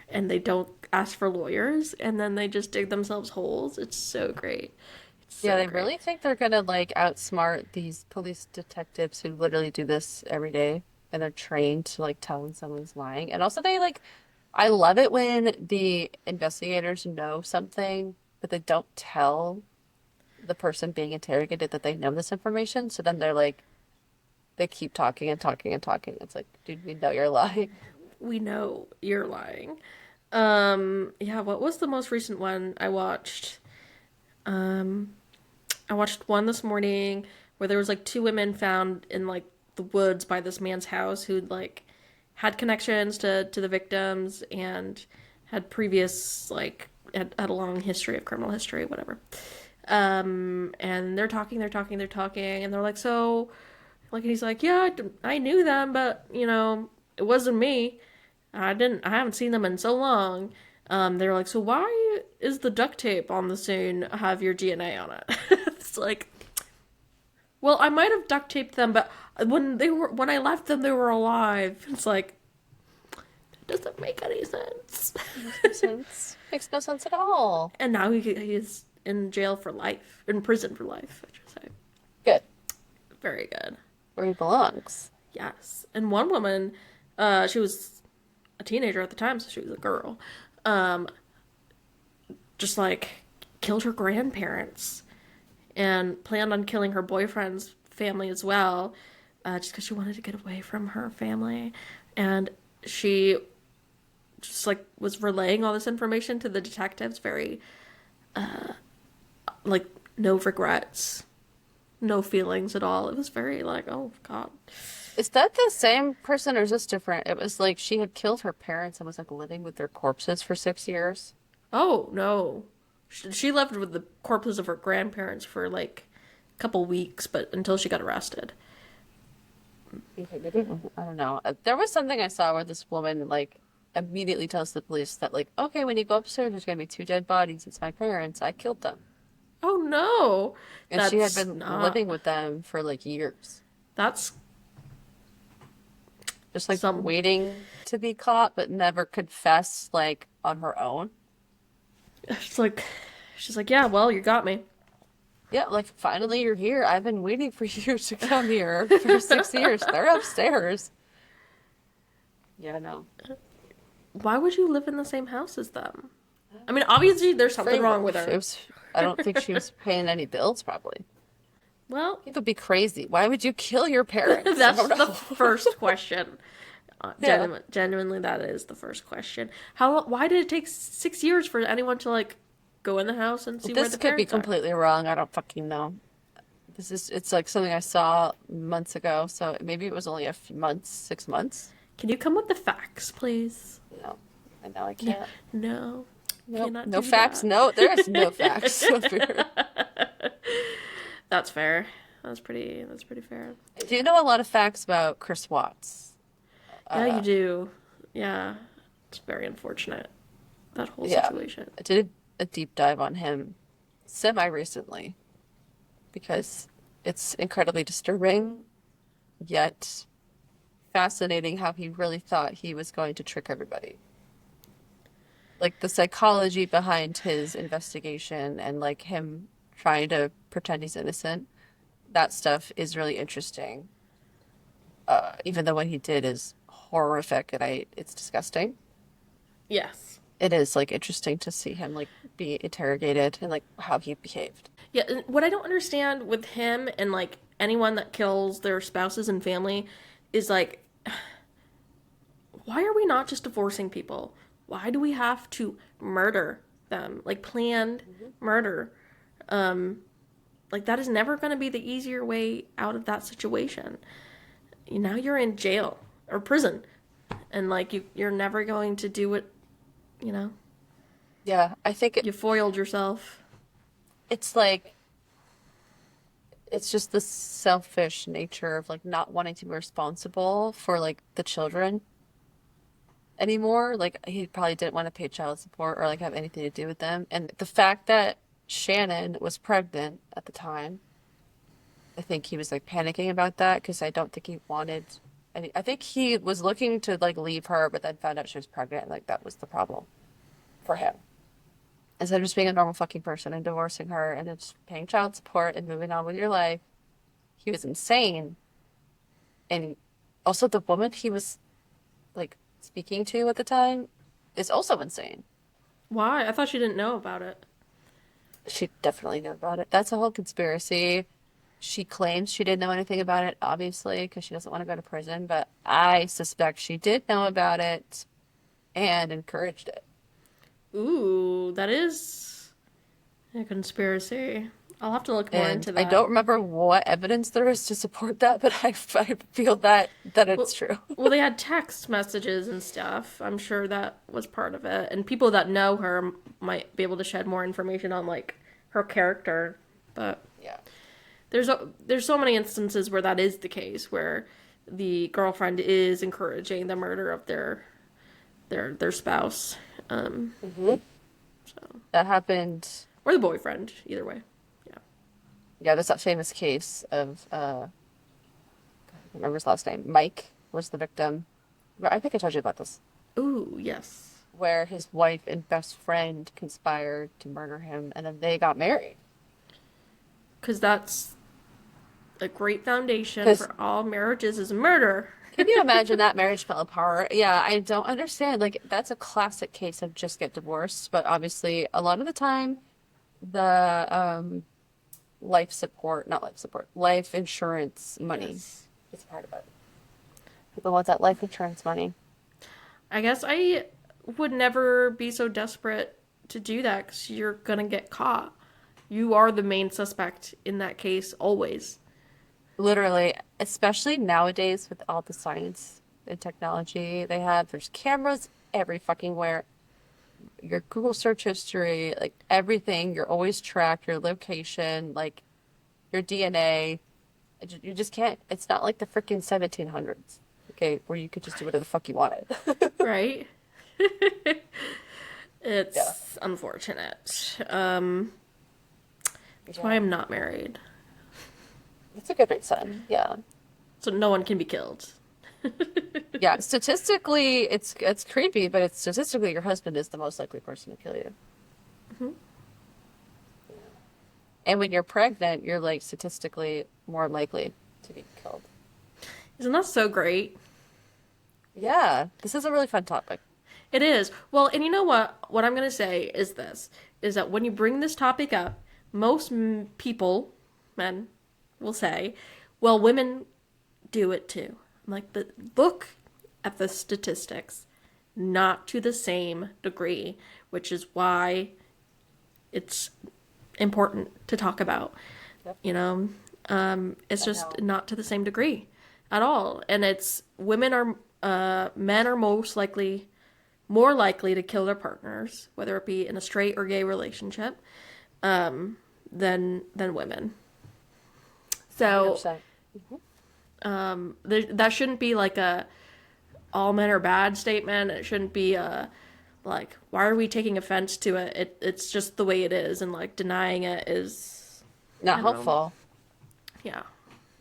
and they don't ask for lawyers and then they just dig themselves holes. It's so great. It's Yeah, so they great. really think they're gonna like outsmart these police detectives who literally do this every day and they're trained to like tell when someone's lying. And also they like I love it when the investigators know something, but they don't tell the person being interrogated that they know this information. So then they're like they keep talking and talking and talking. It's like, dude, we know you're lying. We know you're lying. Yeah, what was the most recent one I watched? Um, I watched one this morning where there was like two women found in like the woods by this man's house who'd like had connections to the victims and had previous like had a long history of criminal history, whatever. And they're talking, and they're like, so, like, and he's like, yeah, I knew them, but you know, it wasn't me. I haven't seen them in so long. They're like, so why is the duct tape on the scene have your DNA on it? It's like, well, I might have duct taped them, but when I left them, they were alive. It's like, that doesn't make any sense. Makes no sense. Makes no sense at all. And now he's in jail for life, in prison for life, I should say. Good. Very good. Where he belongs. Yes. And one woman, she was a teenager at the time, so she was a girl. Just like killed her grandparents and planned on killing her boyfriend's family as well, just because she wanted to get away from her family. And she just like was relaying all this information to the detectives, very like no regrets, no feelings at all. It was very like, oh God. Is that the same person or is this different? It was like she had killed her parents and was like living with their corpses for 6 years. Oh no, she lived with the corpses of her grandparents for like a couple weeks, but until she got arrested. Okay, maybe I don't know. There was something I saw where this woman like immediately tells the police that like, okay, when you go upstairs, there's gonna be two dead bodies. It's my parents. I killed them. Oh no, And she had that's been not. living with them for like years, That's just like some. waiting to be caught, but never confess like on her own. It's like she's like, yeah, well, you got me. Yeah, like finally you're here. I've been waiting for you to come here for 6 years. They're upstairs. Yeah, no. Why would you live in the same house as them? I mean, obviously there's something Free wrong with will. It her. was, I don't think she was paying any bills, probably. Well, People be crazy. Why would you kill your parents? I that's don't the know. first question. Yeah. Genuinely, that is the first question. How? Why did it take 6 years for anyone to like go in the house and see where This the could be parents are? completely wrong. I don't fucking know. It's like something I saw months ago, so maybe it was only a few months, 6 months. Can you come with the facts, please? No, I know I No, can't. no, Nope. cannot No do facts. that. No, there is no facts over here. That's fair. That's pretty. That's pretty fair. I do know a lot of facts about Chris Watts. Yeah, you Uh, do. Yeah, it's very unfortunate, that whole yeah, situation. I did a deep dive on him semi recently because it's incredibly disturbing, yet fascinating how he really thought he was going to trick everybody. Like the psychology behind his investigation and like him trying to pretend he's innocent, that stuff is really interesting. Even though what he did is horrific and it's disgusting. Yes. It is like interesting to see him like be interrogated and like how he behaved. Yeah, and what I don't understand with him and like anyone that kills their spouses and family is like, why are we not just divorcing people? Why do we have to murder them? Like planned murder. Like that is never going to be the easier way out of that situation. now you're in jail or prison, and like you're never going to do what you know. Yeah, I think You foiled yourself. it's like it's just the selfish nature of like not wanting to be responsible for like the children anymore. Like he probably didn't want to pay child support or like have anything to do with them. And the fact that Shannon was pregnant at the time, I think he was like panicking about that because I don't think he wanted any, I think he was looking to like leave her, but then found out she was pregnant and like that was the problem for him. Instead of just being a normal fucking person and divorcing her and just paying child support and moving on with your life, he was insane. And also the woman he was like speaking to at the time is also insane. Why? I thought she didn't know about it. She definitely knew about it. That's a whole conspiracy. She claims she didn't know anything about it, obviously, because she doesn't want to go to prison, but I suspect she did know about it and encouraged it. Ooh, that is a conspiracy. I'll have to look more And into I that. don't remember what evidence there is to support that, but I feel that it's Well, true. well, they had text messages and stuff. I'm sure that was part of it. And people that know her might be able to shed more information on like her character. But Yeah. there's so many instances where that is the case, where the girlfriend is encouraging the murder of their spouse, Hmm. so That happened. or the boyfriend, either way. Yeah. Yeah, there's that famous case of I can't remember his last name. Mike was the victim. I think I told you about this. Ooh, yes. Where his wife and best friend conspired to murder him, and then they got married. Because that's a great foundation Because for all marriages is murder. can you imagine that marriage fell apart? Yeah, I don't understand. Like, that's a classic case of just get divorced, but obviously, a lot of the time, the life support, not life support, life insurance money Yes. is part of it. People want that life insurance money. I guess I would never be so desperate to do that because you're gonna get caught. You are the main suspect in that case always. Literally, especially nowadays with all the science and technology they have, there's cameras every fucking where. Your Google search history, like everything, you're always tracked, your location, like your DNA. You just can't, it's not like the freaking 1700s, okay, where you could just do whatever the fuck you wanted. Right? Yeah. It's unfortunate. That's why Yeah. I'm not married. It's a good reason. Yeah. So no one can be killed. Yeah. Statistically, it's creepy, but it's statistically your husband is the most likely person to kill you. Mhm. And when you're pregnant, you're like statistically more likely to be killed. Isn't that so great? Yeah. This is a really fun topic. It is. Well, and you know what? What I'm going to say is this is that when you bring this topic up, most people, men, will say, well, women do it too. I'm like, but look at the statistics, not to the same degree, which is why it's important to talk about. Yep. You know, it's I just know. not to the same degree at all. And it's women are, men are more likely to kill their partners, whether it be in a straight or gay relationship, than women. So 100%. that shouldn't be like a all men are bad statement. It shouldn't be a like why are we taking offense to it? It's just the way it is, and like denying it is I Not don't know. helpful. Yeah,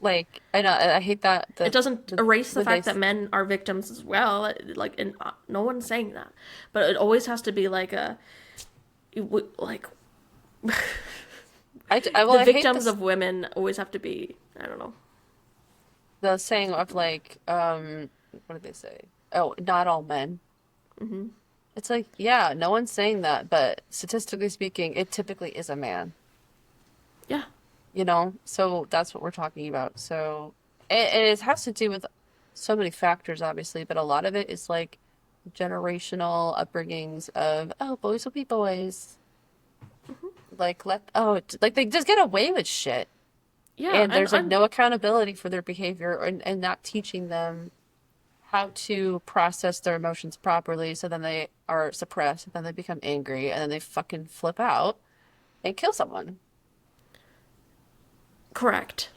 Like, I know, I hate that it doesn't erase the when they, fact that men are victims as well. Like, and no one's saying that, but it always has to be like a like well, the I hate victims this, of women always have to be I don't know. the saying of like, what did they say? Oh, not all men. Hmm. It's like, yeah, no one's saying that, but statistically speaking, it typically is a man, Yeah. you know? So that's what we're talking about. So it has to do with so many factors, obviously, but a lot of it is like generational upbringings of, oh, boys will be boys. Like, like they just get away with shit. Yeah, And and there's like I'm no accountability for their behavior, and not teaching them how to process their emotions properly. So then they are suppressed, and then they become angry, and then they fucking flip out and kill someone. correct.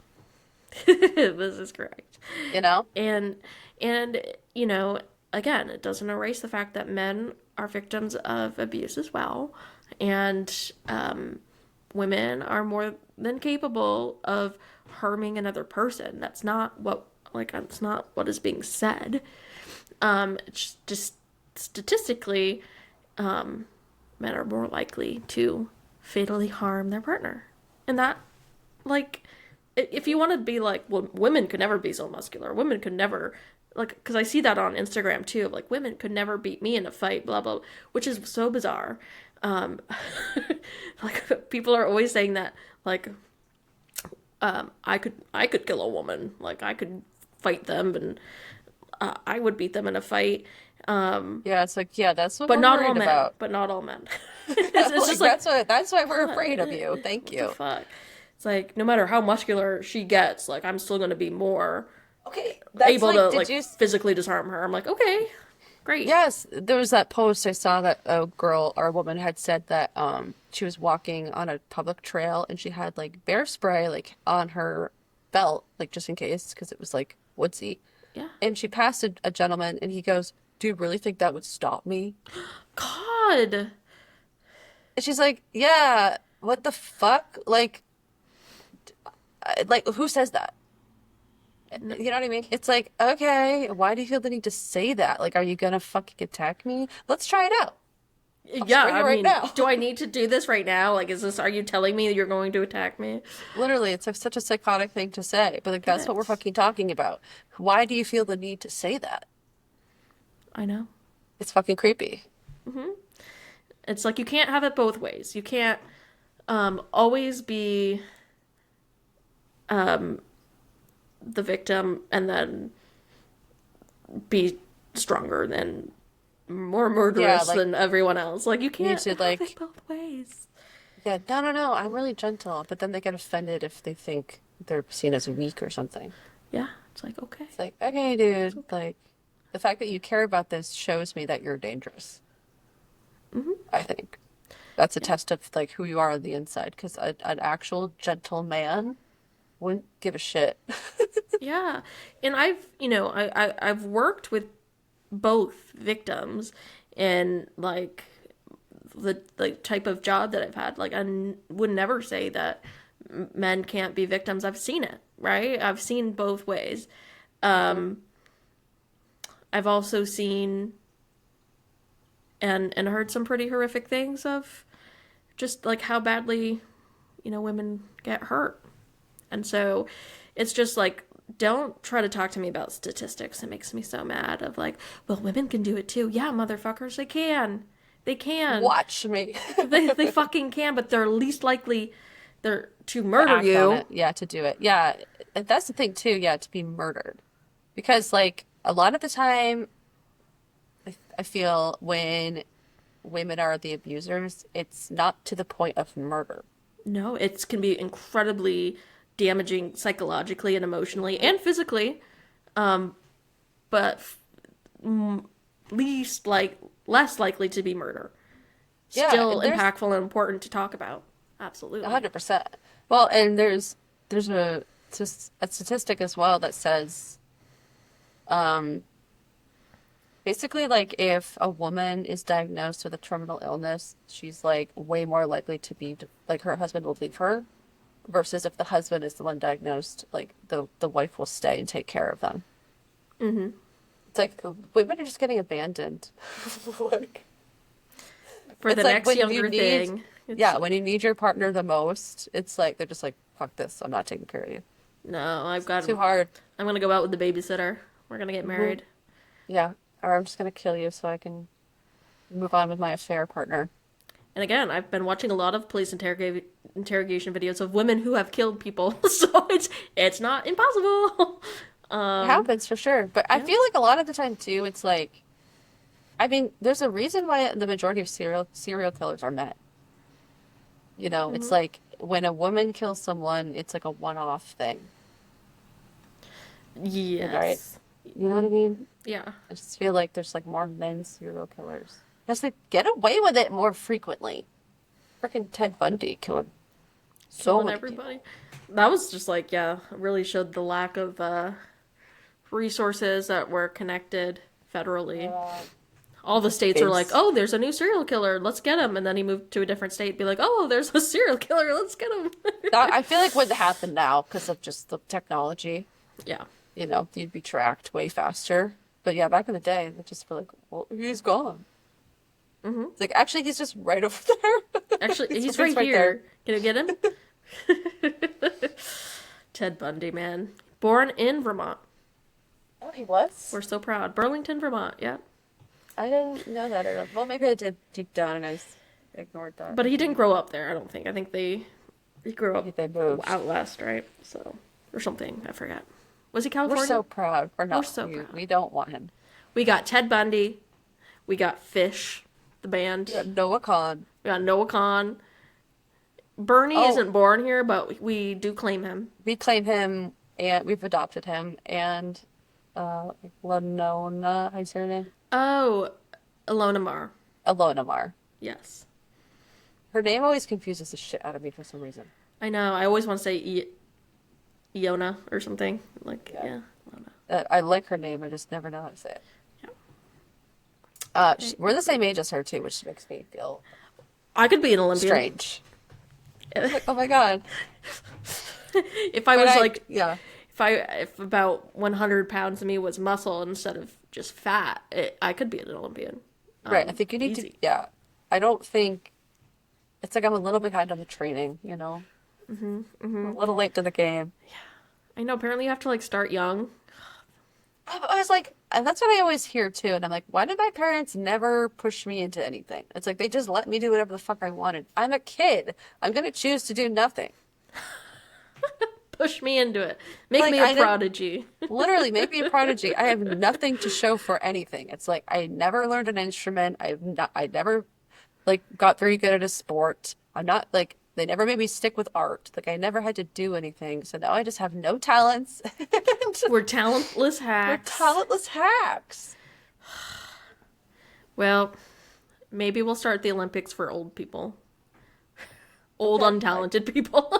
This is correct. You know? And and you know, again, it doesn't erase the fact that men are victims of abuse as well, and women are more than capable of harming another person. That's not what like that's not what is being said. It's just statistically, men are more likely to fatally harm their partner, and that like if you want to be like, well, women could never be so muscular, women could never, like, because I see that on Instagram too, like women could never beat me in a fight, blah blah, which is so bizarre. um like people are always saying that, like, I could kill a woman, like I could fight them, and I would beat them in a fight. Yeah, it's like, yeah, that's what But we're not all worried men, about. but not all men. It's Like just like, that's why we're afraid of you. Thank what the you. fuck. It's like, no matter how muscular she gets, like I'm still gonna be more Okay, that's able like, to did like you? physically disarm her. I'm like, okay, great. Yes, there was that post I saw that a girl or a woman had said that she was walking on a public trail and she had like bear spray like on her belt, like just in case, because it was like woodsy. Yeah. And she passed a gentleman and he goes, "Do you really think that would stop me?" God. And she's like, "Yeah, what the fuck? Like who says that?" No, You know what I mean? It's like, okay, why do you feel the need to say that? Like, are you gonna fucking attack me? Let's try it out. I'll yeah, spray I you right mean, now. do I need to do this right now? Like, is this, are you telling me that you're going to attack me? Literally, it's like such a psychotic thing to say, but like It that's what we're is. fucking talking about. Why do you feel the need to say that? I know. It's fucking creepy. It's like you can't have it both ways. You can't always be the victim and then be stronger than, more Yeah, murderous like than everyone else. Like you need can't to have it like, both ways. yeah, no, no, no, I'm really gentle, but then they get offended if they think they're seen as weak or something. Yeah, it's like okay, It's like, okay, it's dude, okay. like the fact that you care about this shows me that you're dangerous, I think. That's a Yeah, test of like who you are on the inside, because an actual gentle man wouldn't give a shit. yeah. And I've, I've worked with both victims, and like the type of job that I've had. Like would never say that men can't be victims. I've seen it, right? I've seen both ways. I've also seen and heard some pretty horrific things of just like how badly, women get hurt. And so it's just like, don't try to talk to me about statistics. It makes me so mad of like, well, women can do it too. Yeah, motherfuckers, they can. They can. Watch me. They fucking can, but they're least likely they're to To murder act on you. it. Yeah, to do it. Yeah, and that's the thing too. Yeah, to be murdered. Because like a lot of the time, I feel when women are the abusers, it's not to the point of murder. No, it can be incredibly damaging psychologically and emotionally and physically, but least like less likely to be murder. Yeah, Still and there's impactful and important to talk about. Absolutely. 100%. Well, and there's just a statistic as well that says basically like if a woman is diagnosed with a terminal illness, she's like way more likely to be like her husband will leave her versus if the husband is the one diagnosed, like the wife will stay and take care of them. It's like women are just getting abandoned. Like, For the it's like next when you younger need, thing, it's yeah, when you need your partner the most, it's like they're just like, fuck this, I'm not taking care of you. no, I've It's got. too hard. I'm gonna go out with the babysitter. We're gonna get Hmm. married. Yeah, or I'm just gonna kill you so I can move on with my affair partner. And again, I've been watching a lot of police interrogation videos of women who have killed people, so it's not impossible. It happens for sure, but I Yeah. feel like a lot of the time too, it's like, I mean, there's a reason why the majority of serial killers are men. You know, it's like when a woman kills someone, it's like a one-off thing, right? Yes. You know what I mean? Yeah. I just feel like there's like more men serial killers. Because they get away with it more frequently. Freaking Ted Bundy killing so Killing many people. everybody. That was just like, yeah, really showed the lack of resources that were connected federally. Uh, All the states are like, Base. oh, there's a new serial killer, let's get him. And then he moved to a different state, be like, oh, there's a serial killer, let's get him. That, I feel like wouldn't happen now because of just the technology. Yeah. You know, you'd be tracked way faster. But yeah, back in the day, they just were like, well, he's gone. It's like, actually, he's just right over there. Actually, he's He's right here. there. Can you get him? Ted Bundy, man. Born in Vermont. Oh, he was? We're so proud. Burlington, Vermont, yeah. I didn't know that. Or, well, maybe I did deep down and I ignored that. But he didn't grow up there, I don't think. I think he grew up They moved. out west, right? So, or something, I forget. Was he We're California? so proud. We're not. so proud. We don't want him. We got Ted Bundy. We got Fish, the band. Yeah, Noah Khan. We got Noah Khan. Bernie Oh. isn't born here, but we do claim him. We claim him and we've adopted him. And Lenona, how's her name? Oh, Alona Mar. Alona Mar. Yes. Her name always confuses the shit out of me for some reason. I know. I always want to say Iona or something. Like, yeah. Alona. I like her name. I just never know how to say it. Yeah. We're the same age as her too, which makes me feel I could be an Olympian. strange. Like, oh my God. If I was like, yeah. if about 100 pounds of me was muscle instead of just fat, I could be an Olympian. Right. I think you need easy. to, yeah. I don't think, it's like I'm a little behind on the training, you know? A little late to the game. I know. Apparently, you have to like start young. I was like, and that's what I always hear too. And I'm like, why did my parents never push me into anything? It's like they just let me do whatever the fuck I wanted. I'm a kid. I'm gonna choose to do nothing. Push me into it. Make Like, me I a didn't- prodigy. Literally, make me a prodigy. I have nothing to show for anything. It's like I never learned an instrument. I never like got very good at a sport. I'm not like they never made me stick with art. Like I never had to do anything. So now I just have no talents. We're talentless We're hacks. talentless hacks. Well, maybe we'll start the Olympics for old people. Old, Okay. untalented people.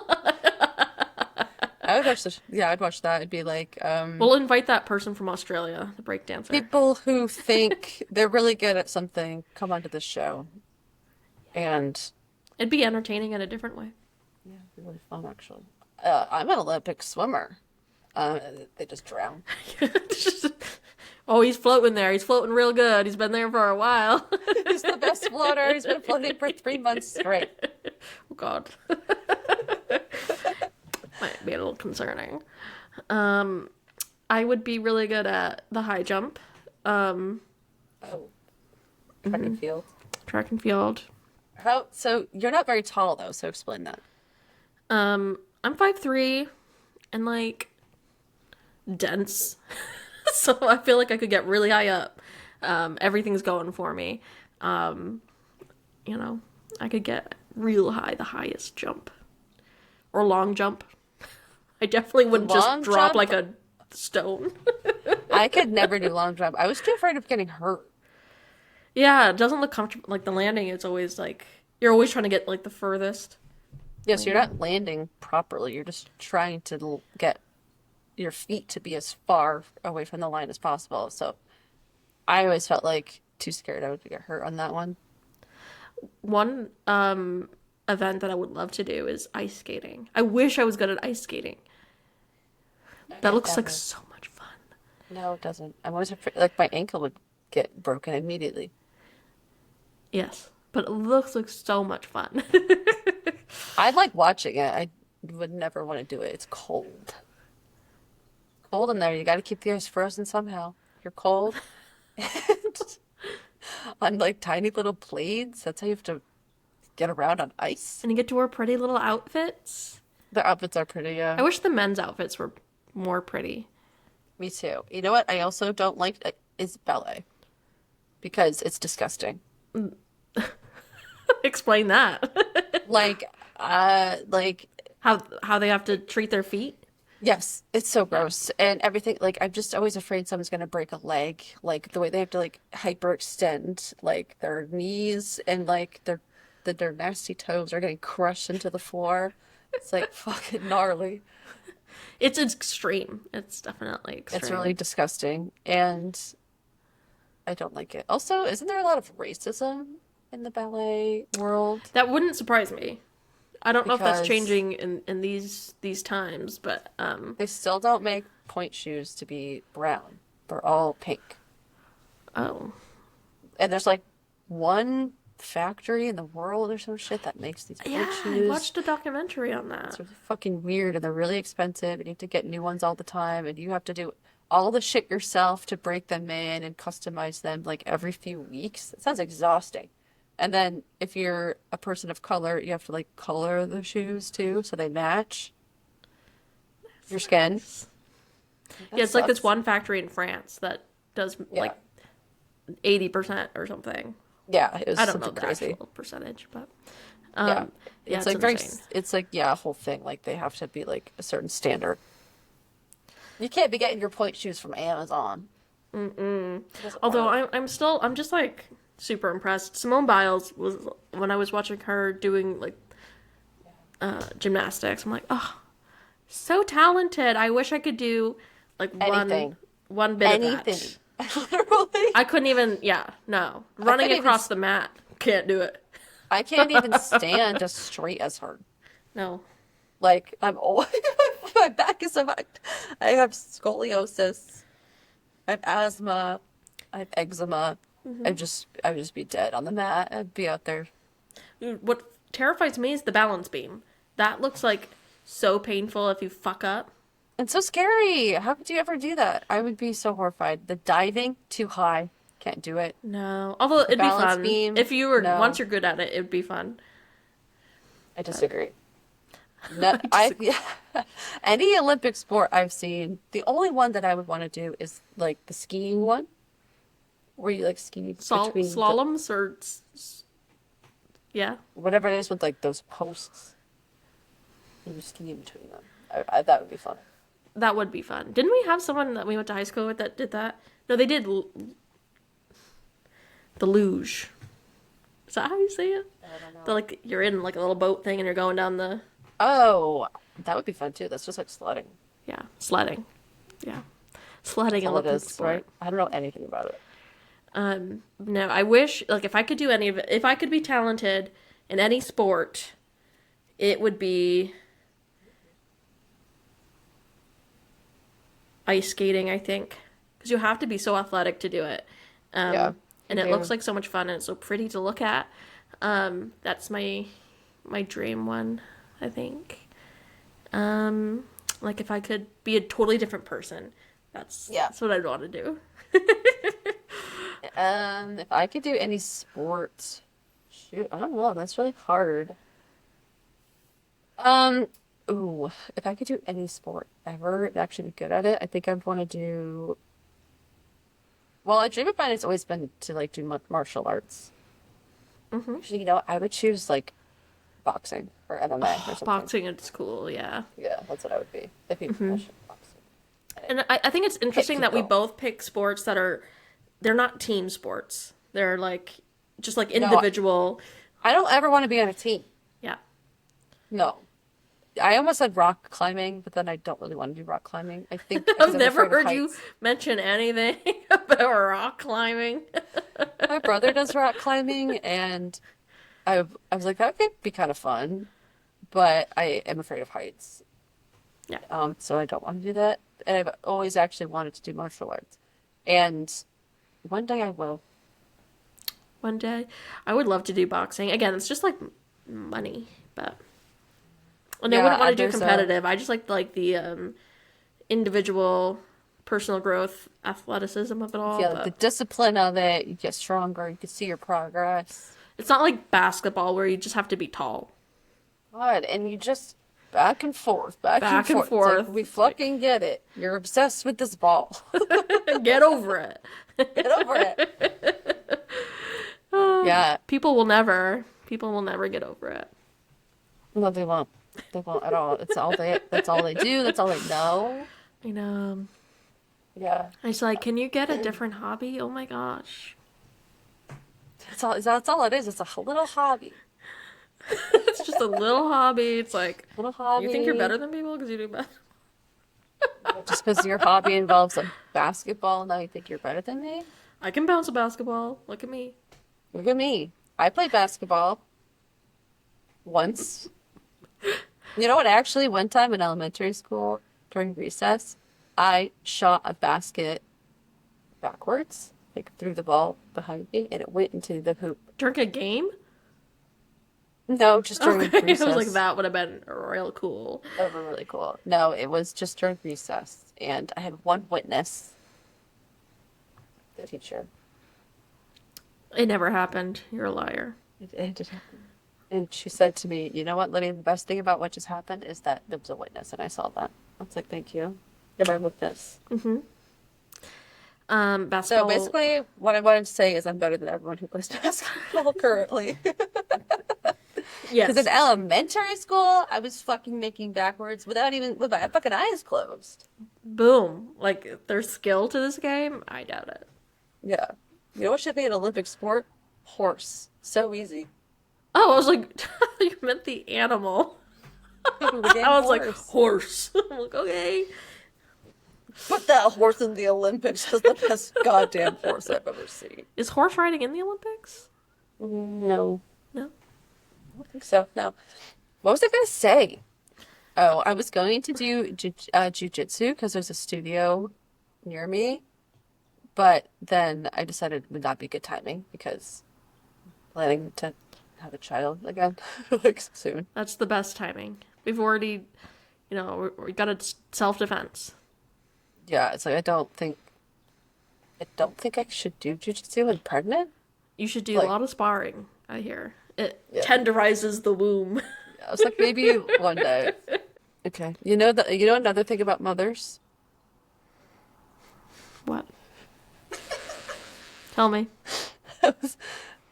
I would watch this. Yeah, I'd watch that. It'd be like We'll invite that person from Australia, the breakdancer. people who think they're really good at something come onto this show, and It'd be entertaining in a different way. yeah, it'd be really fun actually. I'm an Olympic swimmer. They just drown. Oh, he's floating there. He's floating real good. He's been there for a while. He's the best floater. He's been floating for 3 months straight. Oh, God. Might be a little concerning. I would be really good at the high jump. Oh, track and field. Track and field. How? So you're not very tall though. So explain that. I'm 5'3" and like dense. So I feel like I could get really high up. Everything's going for me. You know, I could get real high, the highest jump. Or long jump. I definitely wouldn't Long just drop jump? like a stone. I could never do long jump. I was too afraid of getting hurt. Yeah, it doesn't look comfortable. Like the landing, it's always like, you're always trying to get like the furthest. Yes, you're not landing properly. You're just trying to get your feet to be as far away from the line as possible. So I always felt like too scared I would get hurt on that one. One event that I would love to do is ice skating. I wish I was good at ice skating. That looks like Never. so much fun. No, it doesn't. I'm always afraid, like my ankle would get broken immediately. Yes, but it looks like so much fun. I like watching it. I would never want to do it. It's cold. Cold in there. You got to keep the ice frozen somehow. You're cold. And on like tiny little blades. That's how you have to get around on ice. And you get to wear pretty little outfits. The outfits are pretty, I wish the men's outfits were more pretty. Me too. You know what I also don't like is ballet. Because it's disgusting. Explain that. Like, Like, How they have to treat their feet? yes, it's so Yeah. gross. And everything, like, I'm just always afraid someone's gonna break a leg. Like, the way they have to, like, hyperextend, like, their knees and, like, their nasty toes are getting crushed into the floor. It's, like, fucking gnarly. It's extreme. It's definitely It's really extreme. disgusting. And I don't like it. Also, isn't there a lot of racism in the ballet world? That wouldn't surprise me. I don't know if that's Because changing in these times, but they still don't make point shoes to be brown. They're all pink. oh. And there's like one factory in the world or some shit that makes these Yeah, point I shoes. watched a documentary on It's that. really fucking weird and they're really expensive and you have to get new ones all the time and you have to do all the shit yourself to break them in and customize them like every few weeks. It sounds exhausting. And then if you're a person of color, you have to like color the shoes too so they match your skin. Yeah, That it's like this sucks. one factory in France that does Yeah. like 80% or something. Yeah, it was I don't know something the crazy. actual percentage, but Yeah. yeah, It's it's like very, insane. it's like, yeah, a whole thing. Like they have to be like a certain standard. You can't be getting your point shoes from Amazon. It doesn't Although work. I'm just like super impressed. Simone Biles was when I was watching her doing like gymnastics. I'm like, oh, so talented. I wish I could do like Anything. one bit of Anything. that. Literally. I couldn't even. Yeah, no, I running couldn't even, across the mat, can't do it. I can't even stand as straight as her. No. Like, I'm always, my back is so fucked. I have scoliosis. I have asthma. I have eczema. I would just be dead on the mat. I'd be out there. Dude, what terrifies me is the balance beam. That looks like so painful if you fuck up. It's so scary. How could you ever do that? I would be so horrified. The diving, too high. Can't do it. No. Although The it'd be balance fun. beam, If you were once no. you're good at it, it'd be fun. I disagree. No, any Olympic sport I've seen, the only one that I would want to do is like the skiing one, where you like ski between the Slaloms or yeah. whatever it is with like those posts. And you ski in between them. That would be fun. That would be fun. Didn't we have someone that we went to high school with that did that? No, they did the luge. Is that how you say it? I don't The know. like you're in like a little boat thing and you're going down the Oh, that would be fun too. That's just like sledding. yeah, sledding. Yeah. That's Sledding all it Olympic is, right? sport. I don't know anything about it. No, I wish like if I could do any of it, if I could be talented in any sport, it would be ice skating, I think. Because you have to be so athletic to do it. Yeah, And you it looks do. like so much fun and it's so pretty to look at. That's my dream one, I think. Like if I could be a totally different person, Yeah. that's what I'd want to do. If I could do any sport, shoot, I don't know. That's really hard. Um, ooh, if I could do any sport ever and actually be good at it, I think I'd want to do. Well, a dream of mine has always been to like do martial arts. Actually, I would choose like boxing or MMA or something. Boxing is cool, yeah. Yeah, that's what I would be. I'd be professional boxing. And I think it's Hit interesting that we people. both pick sports that they're not team sports. They're like just like No, individual. I don't ever want to be on a team. Yeah. No. I almost said rock climbing, but then I don't really want to do rock climbing. I think because I've I'm never afraid of heard you heights. mention anything about rock climbing. My brother does rock climbing, and I was like, that could be kind of fun, but I am afraid of heights. Yeah. So I don't want to do that. And I've always actually wanted to do martial arts. And one day I will. One day, I would love to do boxing. Again, it's just like money, but and I Yeah, wouldn't want to do there's a competitive. I just like the individual personal growth athleticism of it all, yeah, like the but discipline of it. You get stronger. You can see your progress. it's not like basketball where you just have to be tall. God, and you just back and forth, back and Back and forth. It's like forth. we fucking get it. You're obsessed with this ball. Get over it. Get over it. Yeah. People will never get over it. No, they won't. They won't at all. That's all they do. That's all they know. I know. Yeah. It's like, can you get a different hobby? Oh my gosh. That's all it is. It's a little hobby. It's just a little hobby. It's like, Little you think you're hobby. better than people because you do better? Just because your hobby involves a basketball, now you think you're better than me? I can bounce a basketball. Look at me. Look at me. I played basketball once. You know what? Actually, one time in elementary school during recess, I shot a basket backwards, like threw the ball behind me, and it went into the hoop. During a game? No, just during Okay, I was like, recess. that would have been real cool. That was really cool. No, it was just during recess, and I had one witness, the teacher. It never happened. You're a liar. It did happen. And she said to me, "You know what, Lydia? The best thing about what just happened is that there was a witness, and I saw that." I was like, "Thank you. You're my witness." Mm-hmm. So Basketball. basically, what I wanted to say is I'm better than everyone who plays basketball currently. Because in Yes. elementary school, I was fucking making backwards with my fucking eyes closed. Boom. Like, there's skill to this game? I doubt it. Yeah. You know what should be an Olympic sport? Horse. So easy. Oh, I was like, you meant the animal. The damn I was like, horse. horse. I'm like, okay. Put that horse in the Olympics because the best goddamn horse I've ever seen. Is horse riding in the Olympics? No. No. I don't think so. No. What was I going to say? Oh, I was going to do jujitsu because there's a studio near me, but then I decided it would not be good timing because I'm planning to have a child again, like soon. That's the best timing. We've already, we got a self-defense. Yeah, it's like I don't think I should do jujitsu when pregnant. You should do a Like, lot of sparring, I hear. It yeah. tenderizes the womb. I was like, maybe one day. Okay. You know another thing about mothers? What? Tell me. I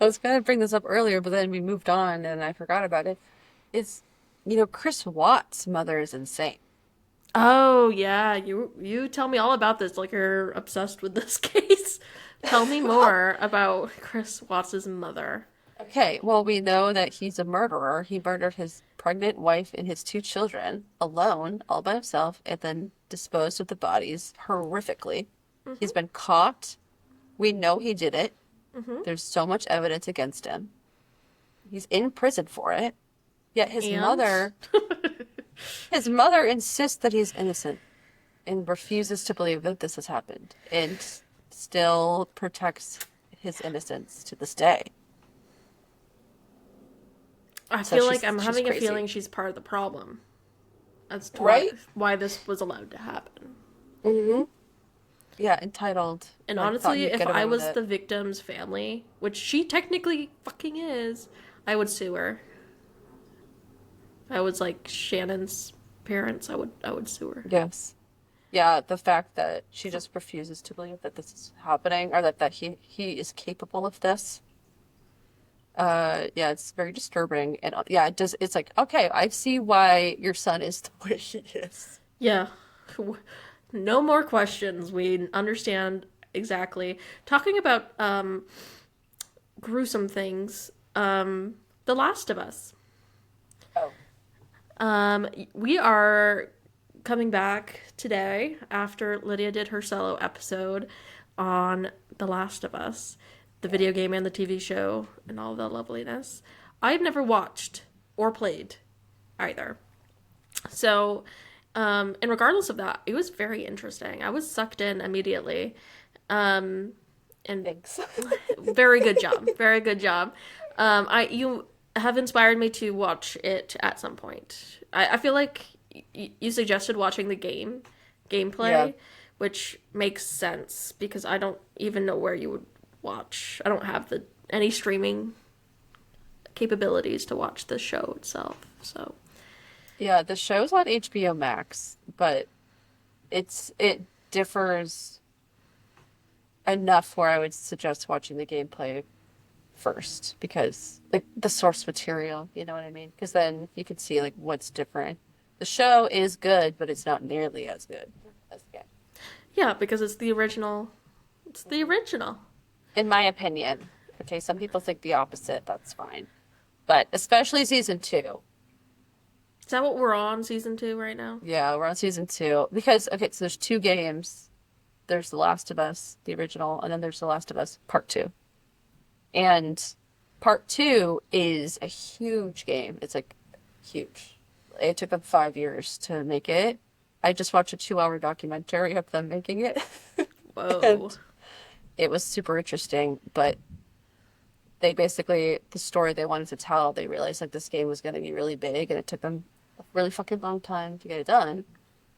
was gonna bring this up earlier, but then we moved on and I forgot about it. Is Chris Watts' mother is insane. Oh, yeah, you tell me all about this like you're obsessed with this case. Tell me more about Chris Watts' mother. Okay, well, we know that he's a murderer. He murdered his pregnant wife and his two children alone, all by himself, and then disposed of the bodies horrifically. He's been caught. We know he did it. Mm-hmm. There's so much evidence against him. He's in prison for it. Yet And his mother insists that he's innocent and refuses to believe that this has happened and still protects his innocence to this day. I So feel like I'm she's having a crazy. feeling she's part of the problem as to Right? why this was allowed to happen. Mm-hmm. Yeah, entitled. And Like, thought honestly, he'd if get away I with was it. the victim's family, which she technically fucking is, I would sue her. If I was like Shannon's parents, I would sue her. Yes. Yeah, the fact that she just refuses to believe that this is happening or that he is capable of this. Yeah, it's very disturbing. And yeah, it's like, okay, I see why your son is the way he is. Yeah. No more questions. We understand exactly. Talking about gruesome things, The Last of Us. Oh. We are coming back today after Lydia did her solo episode on The Last of Us, the video game and the TV show, and all the loveliness. I've never watched or played either. So, and regardless of that, it was very interesting. I was sucked in immediately. And Thanks. very good job. Very good job. You have inspired me to watch it at some point. I feel like you suggested watching the gameplay, Yeah. which makes sense because I don't even know where you would watch. I don't have any streaming capabilities to watch the show itself. So Yeah, the show's on HBO Max, but it differs enough where I would suggest watching the gameplay first because like the source material, you know what I mean? Because then you can see like what's different. The show is good, but it's not nearly as good as the game. Yeah, because it's the original. It's the original. In my opinion. Okay, some people think the opposite. That's fine. But especially season two. Is that what we're on season 2 right now? Yeah, we're on season two. Because, okay, so there's two games. There's The Last of Us, the original, and then there's The Last of Us Part 2. And Part 2 is a huge game. It's like huge. It took them 5 years to make it. I just watched a 2-hour documentary of them making it. Whoa. And it was super interesting, but they basically, the story they wanted to tell, they realized like this game was going to be really big and it took them a really fucking long time to get it done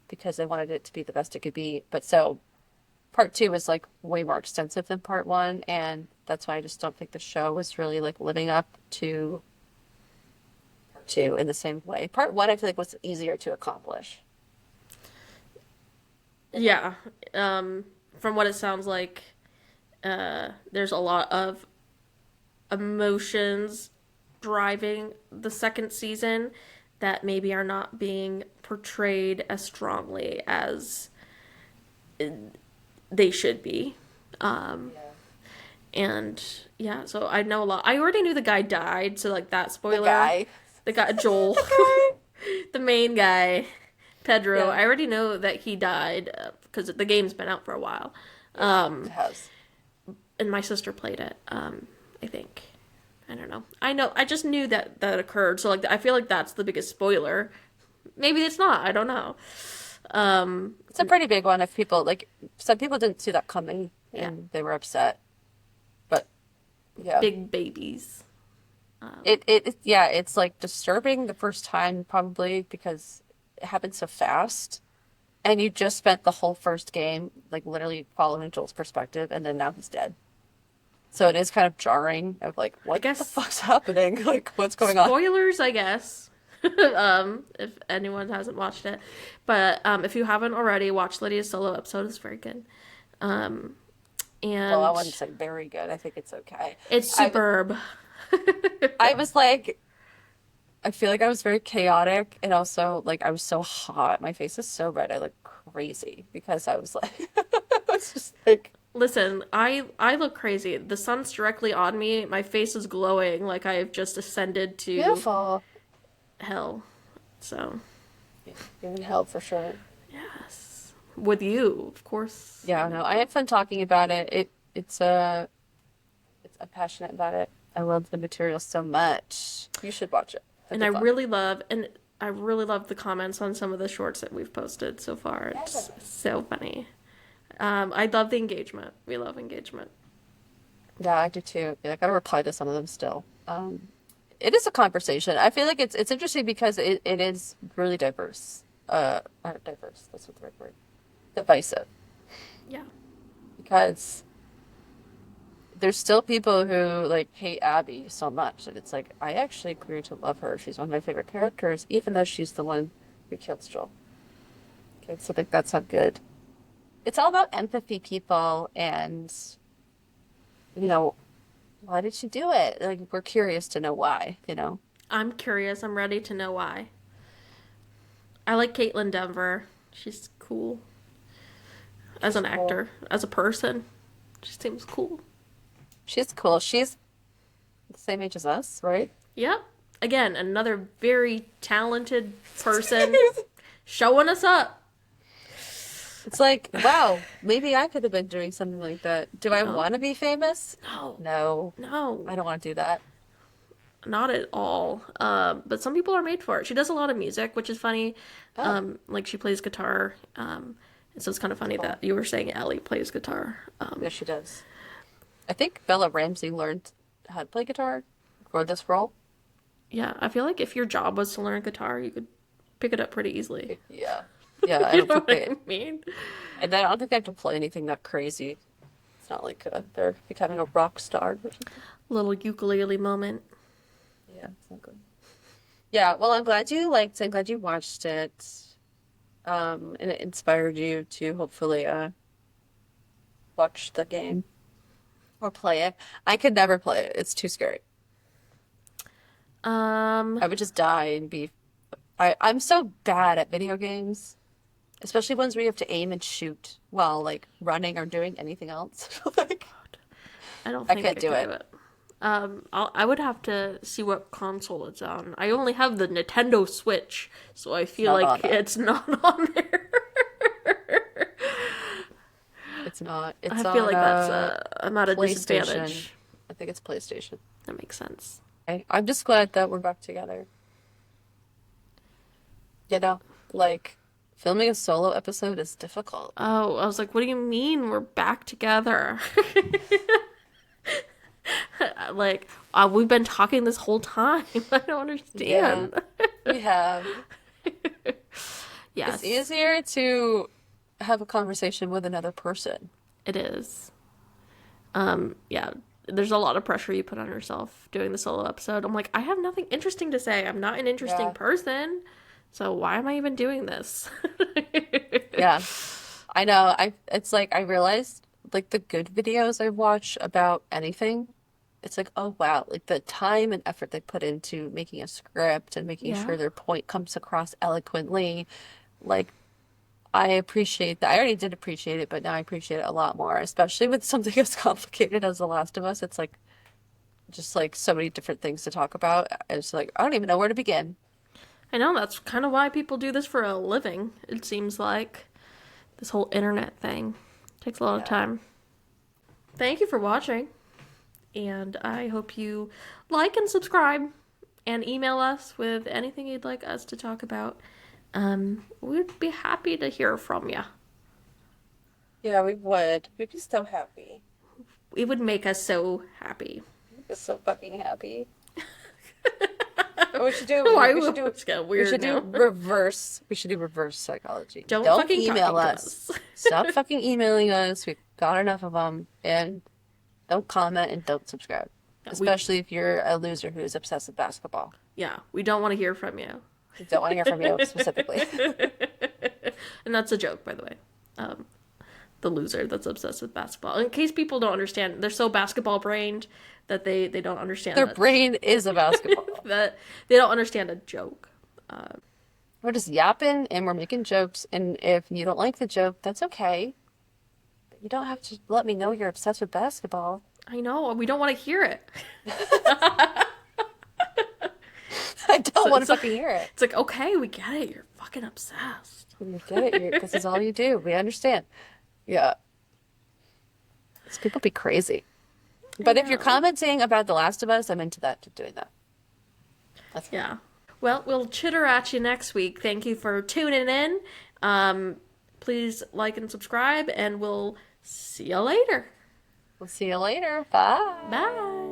because they wanted it to be the best it could be. But so part two is like way more extensive than part one, and that's why I just don't think the show was really like living up to part two in the same way. Part one I feel like was easier to accomplish. Yeah. From what it sounds like, there's a lot of emotions driving the second season that maybe are not being portrayed as strongly as they should be. Yeah. And yeah, so I know a lot. I already knew the guy died, so like that spoiler. The guy. The guy, Joel. The main guy, Pedro. Yeah. I already know that he died because the game's been out for a while. It has. And my sister played it. I think. I don't know. I know. I just knew that that occurred. So like, I feel like that's the biggest spoiler. Maybe it's not. I don't know. It's a pretty big one if people like some people didn't see that coming Yeah. and they were upset. But yeah. Big babies. Yeah, it's like disturbing the first time probably because it happened so fast. And you just spent the whole first game like literally following Joel's perspective and then now he's dead. So it is kind of jarring of like what the guess- fuck's happening? Like what's going on? Spoilers, I guess. If anyone hasn't watched it, but if you haven't already, watch Lydia's solo episode. It's very good. And Well, I wouldn't say very good. I think it's okay. it's superb. I was like I feel like I was very chaotic and also like I was so hot. My face is so red. I look crazy because I was like it's just like Listen, I look crazy. The sun's directly on me. My face is glowing like I've just ascended to beautiful. hell. So, You're in hell for sure. yes. With you, of course. Yeah, no, I had fun talking about it. I'm passionate about it. I love the material so much. You should watch it. And I really love the comments on some of the shorts that we've posted so far. It's so funny. I love the engagement. We love engagement. Yeah, I do too. Yeah, I gotta reply to some of them still. It is a conversation. I feel like it's interesting because it is really diverse. Not diverse. That's what the right word. Divisive. Yeah. Because there's still people who like hate Abby so much, and it's like I actually grew to love her. She's one of my favorite characters, even though she's the one who kills Joel. Okay, so I think that's not good. It's all about empathy, people, and you know, why did she do it? Like we're curious to know why, you know. I'm curious. I'm ready to know why. I like Caitlin Denver. She's cool. As an actor, as a person, she seems cool. She's cool. She's the same age as us, right? Yep. Again, another very talented person showing us up. It's like, wow, maybe I could have been doing something like that. Do I No. want to be famous? No. No, No. I don't want to do that. Not at all. But some people are made for it. She does a lot of music, which is funny. Oh. Like she plays guitar. And so it's kind of funny that you were saying Ellie plays guitar. Yes, she does. I think Bella Ramsey learned how to play guitar for this role. Yeah, I feel like if your job was to learn guitar, you could pick it up pretty easily. Yeah. Yeah, I You don't know think what they, I mean? and I don't think they have to play anything that crazy. It's not like they're becoming a rock star or something. Little ukulele moment. Yeah, it's not good. Yeah, well, I'm glad you liked it. I'm glad you watched it. And it inspired you to hopefully watch the game. Or play it. I could never play it. It's too scary. Um, I would just die and be. I'm so bad at video games, especially ones where you have to aim and shoot while like running or doing anything else. Like, I don't I think I can't do could do it. it. I would have to see what console it's on. I only have the Nintendo Switch, so I It's feel not like on that. it's not on there. It's not. I It's feel on like I'm at a PlayStation. disadvantage. I think it's PlayStation. That makes sense. I'm just glad that we're back together. You know, like filming a solo episode is difficult. Oh, I was like, what do you mean we're back together? Like, we've been talking this whole time. I don't Yeah, understand. we have. It's Yes, easier to have a conversation with another person. it is. Yeah, there's a lot of pressure you put on yourself doing the solo episode. I'm like, I have nothing interesting to say. I'm not an interesting Yeah. person. So why am I even doing this? Yeah. I know. It's like I realized like the good videos I watch about anything, it's like, oh wow, like the time and effort they put into making a script and making Yeah. sure their point comes across eloquently. Like I appreciate that. I already did appreciate it, but now I appreciate it a lot more, especially with something as complicated as The Last of Us. It's like just like so many different things to talk about. It's like I don't even know where to begin. I know that's kind of why people do this for a living, it seems like. This whole internet thing takes a lot of Yeah. time. Thank you for watching, and I hope you like and subscribe and email us with anything you'd like us to talk about. We'd be happy to hear from you. Yeah, we would. We'd be so happy. It would make us so happy. We'd be so fucking happy. What we should do, Why we should do, it's getting we weird should do now. reverse, we should do reverse psychology. Don't Don't fucking email talking to us. us. Stop fucking emailing us. We've got enough of them. And don't comment and don't subscribe. we Especially if you're a loser who is obsessed with basketball. Yeah, we don't want to hear from you. We don't want to hear from you specifically. And that's a joke, by the way. The loser that's obsessed with basketball. In case people don't understand, they're so basketball brained that they don't understand Their that brain is a basketball. that they don't understand a joke. We're just yapping and we're making jokes. And if you don't like the joke, that's okay. But you don't have to let me know you're obsessed with basketball. I know, we don't want to hear it. I don't want to so- fucking hear it. It's like, okay, we get it. You're fucking obsessed. You get it. This is all you do. We understand. Yeah. These people be crazy. But if you're know. commenting about The Last of Us, I'm into that, doing that. That's fine. Yeah. Well, we'll chitter at you next week. Thank you for tuning in. Please like and subscribe, and we'll see you later. We'll see you later. Bye. Bye.